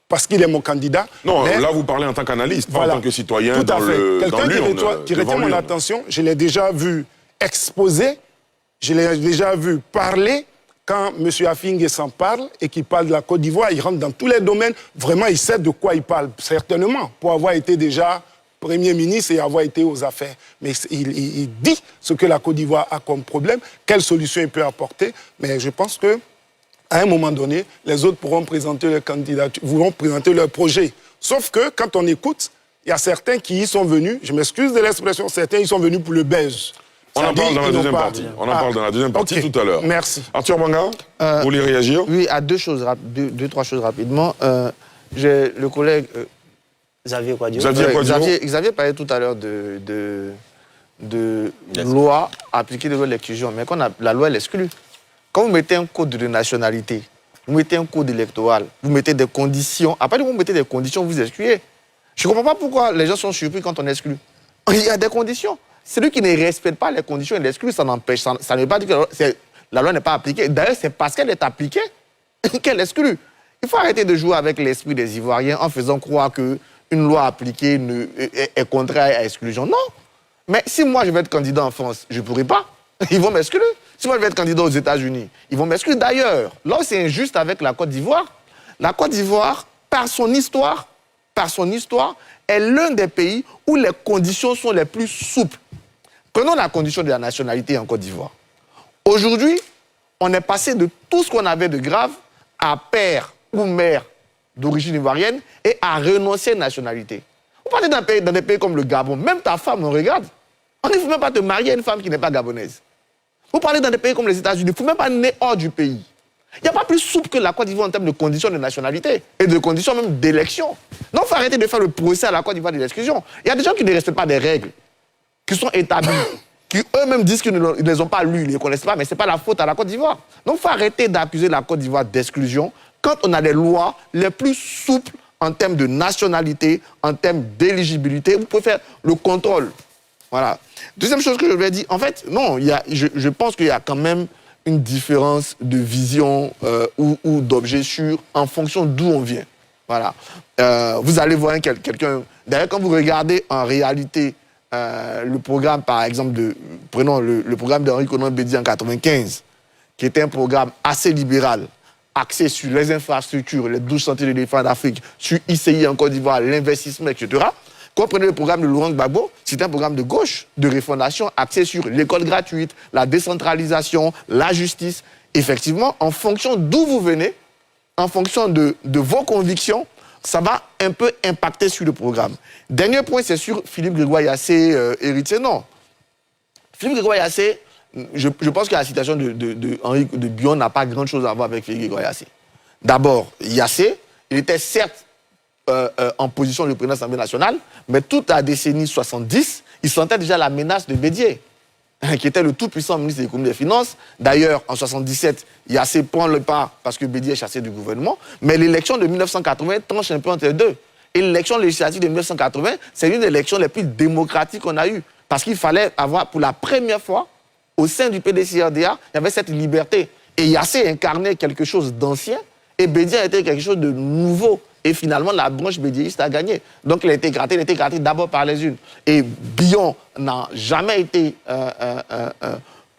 parce qu'il est mon candidat. Non, là vous parlez en tant qu'analyste, pas en tant que citoyen dans l'urne. Quelqu'un qui retient mon attention, je l'ai déjà vu exposer, je l'ai déjà vu parler. Quand M. Affi-N'Guessan parle et qu'il parle de la Côte d'Ivoire, il rentre dans tous les domaines. Vraiment, il sait de quoi il parle, certainement, pour avoir été déjà Premier ministre et avoir été aux affaires. Mais il dit ce que la Côte d'Ivoire a comme problème, quelles solutions il peut apporter. Mais je pense que à un moment donné, les autres pourront présenter leur candidature, voudront présenter leur projet. Sauf que, quand on écoute, il y a certains qui y sont venus, je m'excuse de l'expression, certains y sont venus pour le buzz. On en parle dans la deuxième partie. On en parle dans la deuxième partie tout à l'heure. Merci. Arthur Banga, vous voulez réagir? Oui, à deux, trois choses rapidement. J'ai le collègue... Xavier Kouadio. Xavier parlait tout à l'heure de loi appliquée de l'exclusion, mais quand la loi, elle exclut. Quand vous mettez un code de nationalité, vous mettez un code électoral, vous mettez des conditions, à partir du moment où vous mettez des conditions, vous excluez. Je ne comprends pas pourquoi les gens sont surpris quand on exclut. Il y a des conditions. Celui qui ne respecte pas les conditions, il exclut, ça n'empêche, ça ne veut pas dire que la loi n'est pas appliquée. D'ailleurs, c'est parce qu'elle est appliquée qu'elle exclut. Il faut arrêter de jouer avec l'esprit des Ivoiriens en faisant croire qu'une loi appliquée est contraire à l'exclusion. Non. Mais si moi je vais être candidat en France, je ne pourrai pas. Ils vont m'exclure. Si moi je vais être candidat aux États-Unis, ils vont m'exclure. D'ailleurs, là où c'est injuste avec la Côte d'Ivoire, par son histoire, est l'un des pays où les conditions sont les plus souples. Prenons la condition de la nationalité en Côte d'Ivoire. Aujourd'hui, on est passé de tout ce qu'on avait de grave à père ou mère d'origine ivoirienne et à renoncer à une nationalité. Vous partez dans des pays comme le Gabon, même ta femme, on regarde. On ne faut même pas te marier à une femme qui n'est pas gabonaise. Vous parlez dans des pays comme les États-Unis, il ne faut même pas naître hors du pays. Il n'y a pas plus souple que la Côte d'Ivoire en termes de conditions de nationalité et de conditions même d'élection. Donc il faut arrêter de faire le procès à la Côte d'Ivoire de l'exclusion. Il y a des gens qui ne respectent pas des règles, qui sont établies, qui eux-mêmes disent qu'ils ne les ont pas lues, ils ne les connaissent pas, mais ce n'est pas la faute à la Côte d'Ivoire. Donc il faut arrêter d'accuser la Côte d'Ivoire d'exclusion quand on a les lois les plus souples en termes de nationalité, en termes d'éligibilité. Vous pouvez faire le contrôle. Voilà. Deuxième chose que je vais dire, en fait, non, je pense qu'il y a quand même une différence de vision ou d'objet en fonction d'où on vient. Voilà. Vous allez voir quelqu'un... D'ailleurs, quand vous regardez en réalité le programme, par exemple, prenons le programme d'Henri Konan Bédié en 1995, qui était un programme assez libéral, axé sur les infrastructures, les 12 santé de l'éléphant d'Afrique, sur ICI en Côte d'Ivoire, l'investissement, etc. Quand on prenait le programme de Laurent Gbagbo, c'était un programme de gauche, de refondation, axé sur l'école gratuite, la décentralisation, la justice. effectivement, en fonction d'où vous venez, en fonction de vos convictions, ça va un peu impacter sur le programme. Dernier point, c'est sur Philippe Grégoire Yassé, héritier. Non. Philippe Grégoire Yassé, je pense que la citation de Henri de Buyon n'a pas grand-chose à voir avec Philippe Grégoire Yassé. D'abord, Yassé, il était certes en position de président de l'Assemblée nationale, mais toute la décennie 70, il sentait déjà la menace de Bédié, qui était le tout-puissant ministre de l'économie et des finances. D'ailleurs, en 77, Yassé prend le pas parce que Bédié est chassé du gouvernement, mais l'élection de 1980 tranche un peu entre les deux. Et l'élection législative de 1980, c'est l'une des élections les plus démocratiques qu'on a eues, parce qu'il fallait avoir, pour la première fois, au sein du PDCRDA, il y avait cette liberté. Et Yassé incarnait quelque chose d'ancien, et Bédié était quelque chose de nouveau. Et finalement, la branche bédiéiste a gagné. Donc, il a été gratté d'abord par les unes. Et Buyon n'a jamais été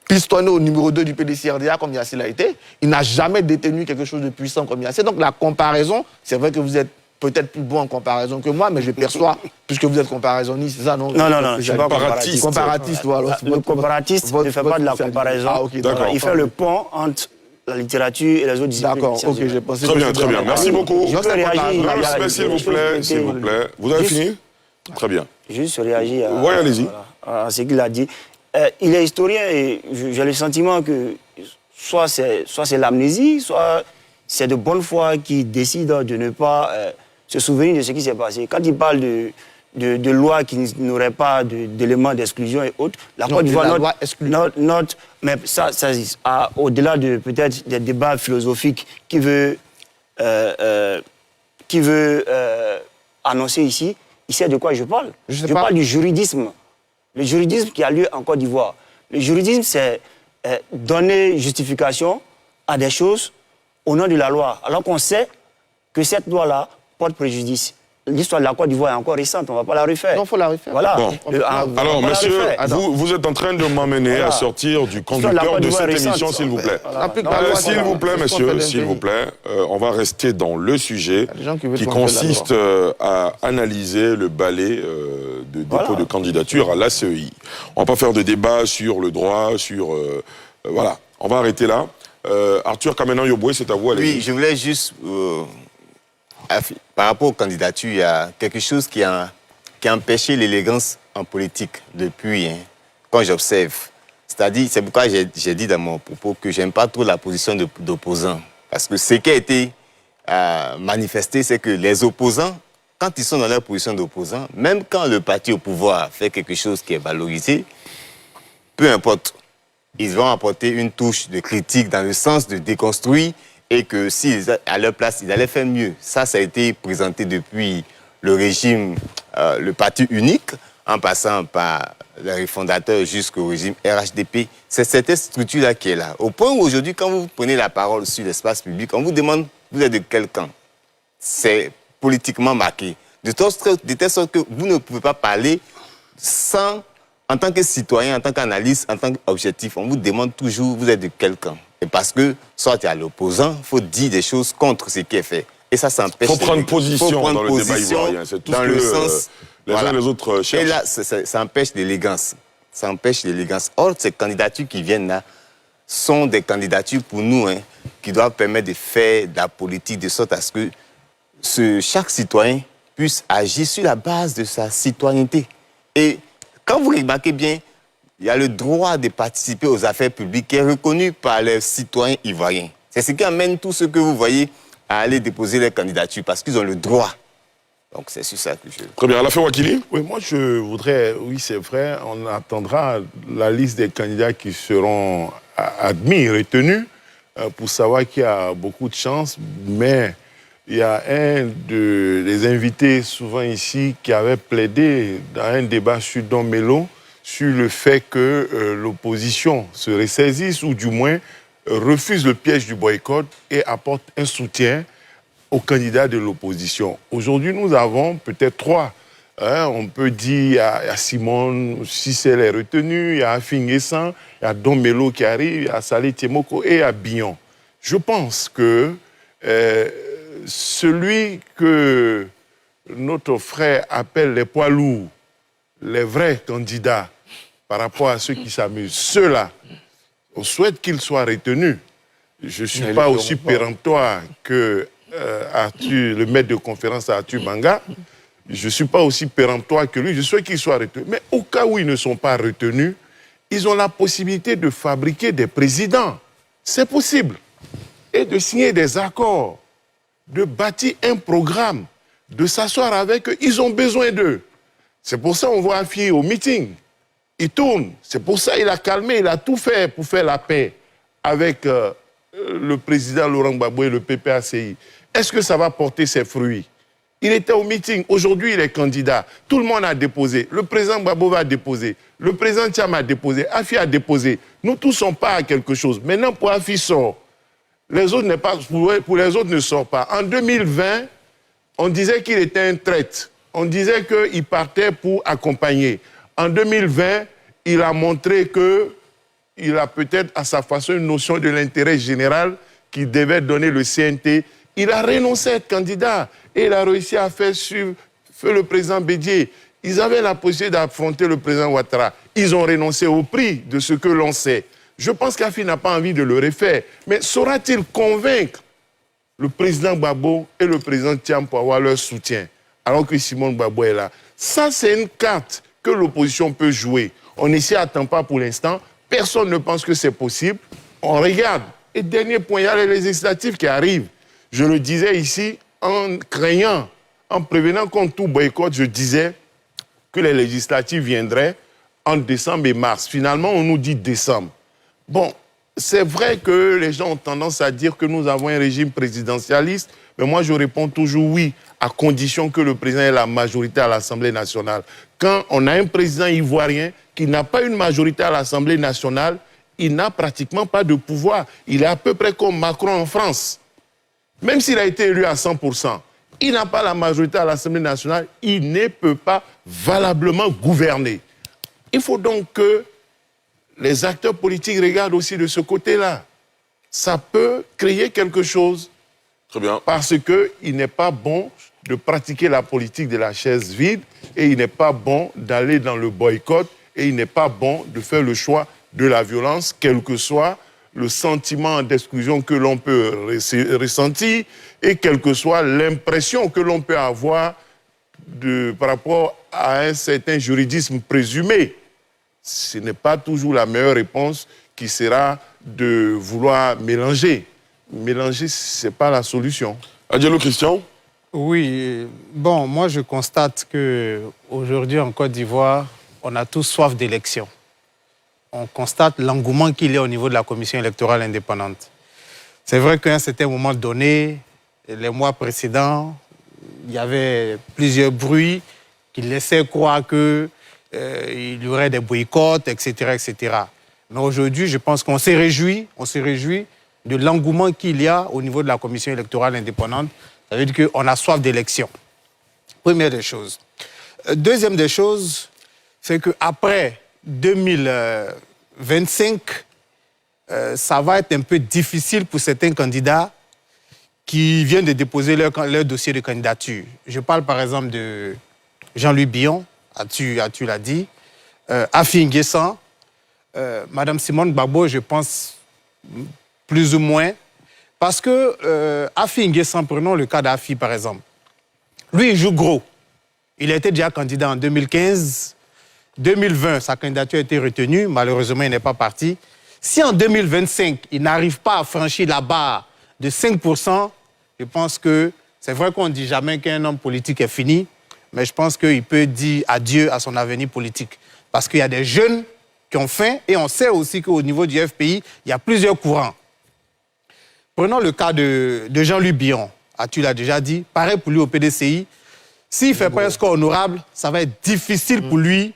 pistonné au numéro 2 du PDCRDA comme Yassé l'a été. Il n'a jamais détenu quelque chose de puissant comme Yassé. Donc, la comparaison, c'est vrai que vous êtes peut-être plus bon en comparaison que moi, mais je perçois, puisque vous êtes comparaisonniste, c'est ça, non? Non, je suis pas comparatiste. Comparatiste, voilà. Le comparatiste ne fait pas de la comparaison. Ah, okay, d'accord. Il fait le pont entre la littérature et les autres disciplines. D'accord, ok, j'ai pensé. Très bien. Merci beaucoup. Juste réagir. S'il vous plaît. Vous avez fini? Très bien. Juste réagir oui, allez-y. À ce qu'il a dit. Il est historien et j'ai le sentiment que soit c'est l'amnésie, soit c'est de bonne foi qui décide de ne pas se souvenir de ce qui s'est passé. Quand il parle de lois qui n'auraient pas d'éléments d'exclusion et autres, la Côte d'Ivoire, mais ça au-delà de peut-être des débats philosophiques qui veut annoncer ici, il sait de quoi je parle. Je parle du juridisme. Le juridisme qui a lieu en Côte d'Ivoire. Le juridisme, c'est donner justification à des choses au nom de la loi, alors qu'on sait que cette loi-là porte préjudice. L'histoire de la Côte d'Ivoire est encore récente, on ne va pas la refaire. Non, il faut la refaire. Voilà. Bon. Alors, monsieur, vous êtes en train de m'emmener à sortir du conducteur de cette émission, s'il vous plaît. S'il vous plaît, monsieur, s'il vous plaît, on va rester dans le sujet qui consiste à analyser le balai de dépôt de candidature à l'ACEI. On ne va pas faire de débat sur le droit, sur... voilà, on va arrêter là. Arthur Kamenan-Yoboué, c'est à vous. Allez-y. Oui, je voulais juste... par rapport aux candidatures, il y a quelque chose qui a empêché l'élégance en politique depuis, quand j'observe. C'est-à-dire, c'est pourquoi j'ai dit dans mon propos que j'aime pas trop la position d'opposants. Parce que ce qui a été manifesté, c'est que les opposants, quand ils sont dans leur position d'opposants, même quand le parti au pouvoir fait quelque chose qui est valorisé, peu importe, ils vont apporter une touche de critique dans le sens de déconstruire et que s'ils, à leur place, ils allaient faire mieux. Ça a été présenté depuis le régime, le parti unique, en passant par les fondateurs jusqu'au régime RHDP. C'est cette structure-là qui est là. Au point où aujourd'hui, quand vous prenez la parole sur l'espace public, on vous demande, vous êtes de quel camp? C'est politiquement marqué. De telle sorte que vous ne pouvez pas parler sans, en tant que citoyen, en tant qu'analyste, en tant qu'objectif, on vous demande toujours, vous êtes de quel camp? Et parce que, soit tu es à l'opposant, il faut dire des choses contre ce qui est fait. Et ça empêche... Il faut prendre position dans le débat ivoirien. C'est tout ce que les uns et les autres cherchent. Et là, ça empêche l'élégance. Ça empêche l'élégance. Or, ces candidatures qui viennent là sont des candidatures pour nous, qui doivent permettre de faire de la politique de sorte à ce que chaque citoyen puisse agir sur la base de sa citoyenneté. Et quand vous remarquez bien, il y a le droit de participer aux affaires publiques qui est reconnu par les citoyens ivoiriens. C'est ce qui amène tous ceux que vous voyez à aller déposer les candidatures parce qu'ils ont le droit. Donc c'est sur ça que je... Très bien. Alain Wakili? Oui, moi je voudrais, oui c'est vrai, on attendra la liste des candidats qui seront admis, retenus, pour savoir qu'il y a beaucoup de chances, mais il y a un des invités souvent ici qui avait plaidé dans un débat sur Don Melo, sur le fait que l'opposition se ressaisisse ou du moins refuse le piège du boycott et apporte un soutien aux candidats de l'opposition. Aujourd'hui, nous avons peut-être trois. On peut dire, il y a Simone Cissel est retenu, il y a Afin Guessan, il y a Don Melo qui arrive, il y a Saleh Tiemoko et il y a Buyon. Je pense que celui que notre frère appelle les poids lourds, les vrais candidats par rapport à ceux qui s'amusent, ceux-là, on souhaite qu'ils soient retenus. Je ne suis pas aussi péremptoire que Arthur, le maître de conférence Arthur Banga. Je ne suis pas aussi péremptoire que lui. Je souhaite qu'ils soient retenus. Mais au cas où ils ne sont pas retenus, ils ont la possibilité de fabriquer des présidents. C'est possible. Et de signer des accords, de bâtir un programme, de s'asseoir avec eux. Ils ont besoin d'eux. C'est pour ça qu'on voit Afi au meeting. Il tourne. C'est pour ça qu'il a calmé, il a tout fait pour faire la paix avec le président Laurent Gbagbo et le PPACI. Est-ce que ça va porter ses fruits? Il était au meeting. Aujourd'hui, il est candidat. Tout le monde a déposé. Le président Gbagbo va déposer. Le président Thiam a déposé. Afi a déposé. Nous tous sommes pas à quelque chose. Maintenant, pour Afi sort. Les autres pour les autres ne sort pas. En 2020, on disait qu'il était un traître. On disait qu'il partait pour accompagner. En 2020, il a montré qu'il a peut-être à sa façon une notion de l'intérêt général qu'il devait donner le CNT. Il a renoncé à être candidat et il a réussi à faire suivre le président Bédié. Ils avaient la possibilité d'affronter le président Ouattara. Ils ont renoncé au prix de ce que l'on sait. Je pense qu'Afi n'a pas envie de le refaire. Mais saura-t-il convaincre le président Gbagbo et le président Thiam pour avoir leur soutien alors que Simone Gbagbo est là? Ça, c'est une carte que l'opposition peut jouer. On ne s'y attend pas pour l'instant. Personne ne pense que c'est possible. On regarde. Et dernier point, il y a les législatives qui arrivent. Je le disais ici, en craignant, en prévenant contre tout boycott, je disais que les législatives viendraient en décembre et mars. Finalement, on nous dit décembre. Bon, c'est vrai que les gens ont tendance à dire que nous avons un régime présidentialiste, mais moi je réponds toujours oui, à condition que le président ait la majorité à l'Assemblée nationale. Quand on a un président ivoirien qui n'a pas une majorité à l'Assemblée nationale, il n'a pratiquement pas de pouvoir. Il est à peu près comme Macron en France. Même s'il a été élu à 100%, il n'a pas la majorité à l'Assemblée nationale, il ne peut pas valablement gouverner. Il faut donc que les acteurs politiques regardent aussi de ce côté-là. Ça peut créer quelque chose. Très bien. Parce qu'il n'est pas bon de pratiquer la politique de la chaise vide et il n'est pas bon d'aller dans le boycott et il n'est pas bon de faire le choix de la violence, quel que soit le sentiment d'exclusion que l'on peut ressentir et quelle que soit l'impression que l'on peut avoir par rapport à un certain juridisme présumé. Ce n'est pas toujours la meilleure réponse qui sera de vouloir mélanger. Mélanger, ce n'est pas la solution. Adielo Christian? Oui, bon, moi je constate qu'aujourd'hui en Côte d'Ivoire, on a tous soif d'élections. On constate l'engouement qu'il y a au niveau de la commission électorale indépendante. C'est vrai qu'à un certain moment donné, les mois précédents, il y avait plusieurs bruits qui laissaient croire qu'il y aurait des boycotts, etc., etc. Mais aujourd'hui, je pense qu'on s'est réjoui de l'engouement qu'il y a au niveau de la commission électorale indépendante. Ça veut dire qu'on a soif d'élections. Première des choses. Deuxième des choses, c'est qu'après 2025, ça va être un peu difficile pour certains candidats qui viennent de déposer leur dossier de candidature. Je parle par exemple de Jean-Louis Billon, tu l'as dit, Afi N'Guessan, Madame Simone Gbagbo, je pense plus ou moins, parce que Afi N'Guessan, prenons le cas d'Afi par exemple, lui il joue gros. Il a été déjà candidat en 2015, 2020, sa candidature a été retenue, malheureusement il n'est pas parti. Si en 2025, il n'arrive pas à franchir la barre de 5%, je pense que c'est vrai qu'on ne dit jamais qu'un homme politique est fini, mais je pense qu'il peut dire adieu à son avenir politique. Parce qu'il y a des jeunes qui ont faim et on sait aussi qu'au niveau du FPI, il y a plusieurs courants. Prenons le cas de Jean-Louis Billon. Tu l'as déjà dit, pareil pour lui au PDCI. S'il ne fait pas un score honorable, ça va être difficile pour lui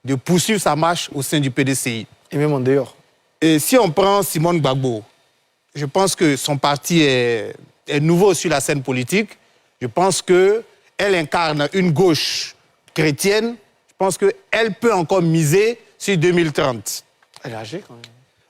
de poursuivre sa marche au sein du PDCI. Et même en dehors. Et si on prend Simone Gbagbo, je pense que son parti est nouveau sur la scène politique. Je pense qu'elle incarne une gauche chrétienne. Je pense qu'elle peut encore miser sur 2030. Elle est âgée quand même.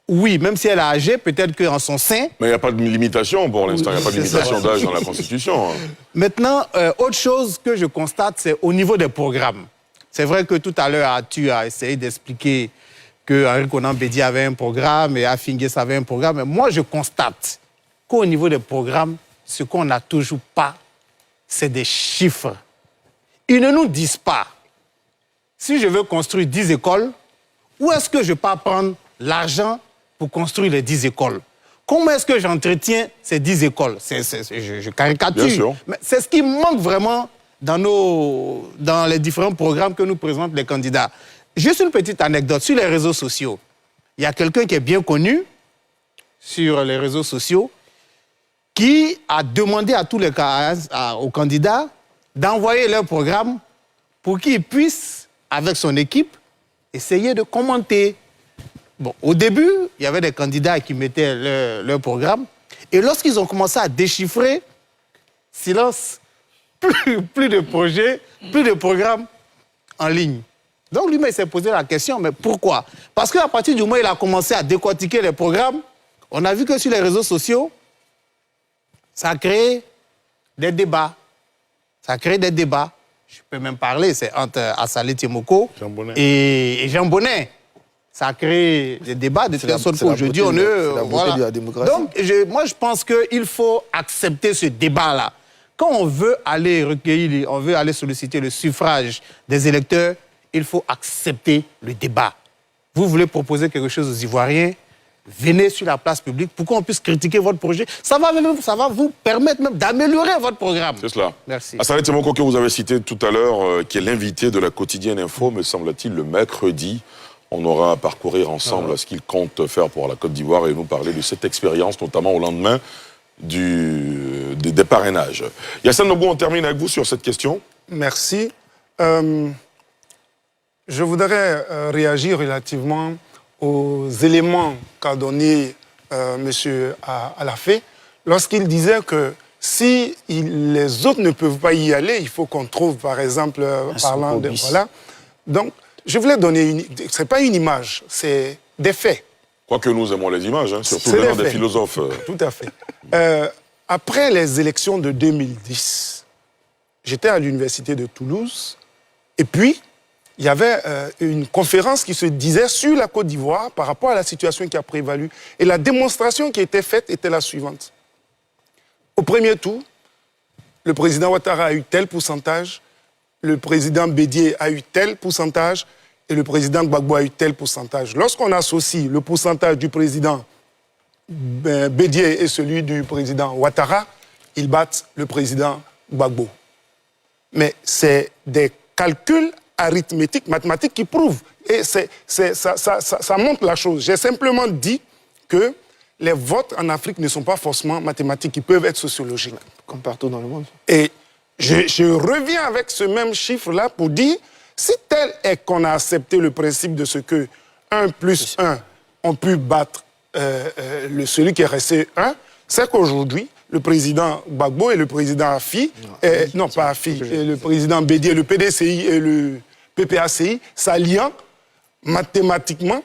Oui, même si elle est âgée, peut-être qu'en son sein... Mais il n'y a pas de limitation pour l'instant, il n'y a pas de limitation d'âge dans la Constitution. Maintenant, autre chose que je constate, c'est au niveau des programmes. C'est vrai que tout à l'heure, tu as essayé d'expliquer que Henri Konan Bédié avait un programme et Afingues avait un programme. Mais moi, je constate qu'au niveau des programmes, ce qu'on n'a toujours pas, c'est des chiffres. Ils ne nous disent pas, si je veux construire 10 écoles, où est-ce que je peux prendre l'argent pour construire les 10 écoles? Comment est-ce que j'entretiens ces 10 écoles? Je caricature. Mais c'est ce qui manque vraiment dans les différents programmes que nous présentent les candidats. Juste une petite anecdote. Sur les réseaux sociaux, il y a quelqu'un qui est bien connu sur les réseaux sociaux qui a demandé à tous les aux candidats d'envoyer leur programme pour qu'ils puissent, avec son équipe, essayer de commenter. Bon, au début, il y avait des candidats qui mettaient leur programme. Et lorsqu'ils ont commencé à déchiffrer, silence, plus de projets, plus de programmes en ligne. Donc lui-même s'est posé la question, mais pourquoi? Parce qu'à partir du moment où il a commencé à décortiquer les programmes, on a vu que sur les réseaux sociaux, ça a créé des débats. Ça a créé des débats. Je peux même parler, c'est entre Assalé Tiemoko et Jean Bonnet. Ça a créé des débats de telle sorte qu'aujourd'hui, on est... Voilà. Donc, moi, je pense qu'il faut accepter ce débat-là. Quand on veut aller recueillir, on veut aller solliciter le suffrage des électeurs, il faut accepter le débat. Vous voulez proposer quelque chose aux Ivoiriens, venez sur la place publique pour qu'on puisse critiquer votre projet. Ça va vous permettre même d'améliorer votre programme. C'est cela. Merci. Assalé Tiemoko, que vous avez cité tout à l'heure, qui est l'invité de la quotidienne Info, me semble-t-il, le mercredi. On aura à parcourir ensemble ce qu'il compte faire pour la Côte d'Ivoire et nous parler de cette expérience, notamment au lendemain des parrainages. Yassine Nobou, on termine avec vous sur cette question. Merci. Je voudrais réagir relativement aux éléments qu'a donné M. Alafé lorsqu'il disait que si les autres ne peuvent pas y aller, il faut qu'on trouve, par exemple, parlant de... Voilà. Donc, je voulais donner ce n'est pas une image, c'est des faits. Quoique nous aimons les images, hein, surtout venant des philosophes. Tout à fait. Après les élections de 2010, j'étais à l'université de Toulouse, et puis il y avait une conférence qui se disait sur la Côte d'Ivoire par rapport à la situation qui a prévalu. Et la démonstration qui était faite était la suivante. Au premier tour, le président Ouattara a eu tel pourcentage, le président Bédié a eu tel pourcentage et le président Gbagbo a eu tel pourcentage. Lorsqu'on associe le pourcentage du président Bédié et celui du président Ouattara, ils battent le président Gbagbo. Mais c'est des calculs arithmétiques, mathématiques qui prouvent. Et ça montre la chose. J'ai simplement dit que les votes en Afrique ne sont pas forcément mathématiques, ils peuvent être sociologiques. Comme partout dans le monde. Et je reviens avec ce même chiffre-là pour dire, si tel est qu'on a accepté le principe de ce que 1 plus 1 ont pu battre celui qui est resté 1, c'est qu'aujourd'hui, le président Gbagbo et le président Afi, non pas Afi, le président Bédié, le PDCI et le PPACI, s'alliant mathématiquement,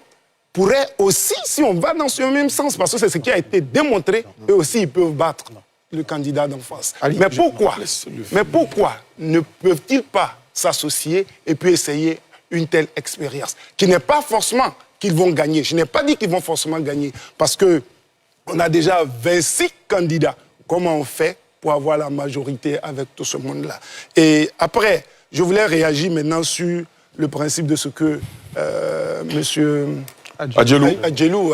pourraient aussi, si on va dans ce même sens, parce que c'est ce qui a été démontré, eux aussi ils peuvent battre le candidat d'en face. Mais pourquoi ne peuvent-ils pas s'associer et puis essayer une telle expérience qui n'est pas forcément qu'ils vont gagner. Je n'ai pas dit qu'ils vont forcément gagner parce qu'on a déjà 26 candidats. Comment on fait pour avoir la majorité avec tout ce monde-là? Et après, je voulais réagir maintenant sur le principe de ce que M. Adjelou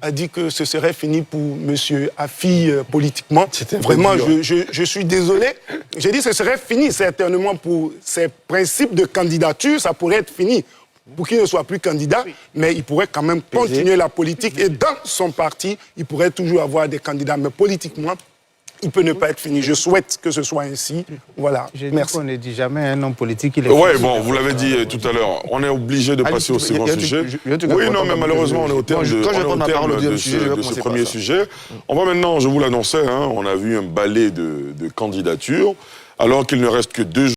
a dit que ce serait fini pour M. Afi politiquement. Vraiment, je suis désolé. J'ai dit que ce serait fini certainement pour ces principes de candidature, ça pourrait être fini pour qu'il ne soit plus candidat, mais il pourrait quand même continuer la politique et dans son parti, il pourrait toujours avoir des candidats. Mais politiquement, il peut ne pas être fini. Je souhaite que ce soit ainsi. Voilà. Merci. On ne dit jamais un homme politique. Oui, bon, vous l'avez dit tout à l'heure. On est obligé de passer au second sujet. Oui, non, mais malheureusement, on est au terme de ce premier sujet. On va maintenant, je vous l'annonçais, on a vu un balai de candidatures, alors qu'il ne reste que 2 jours.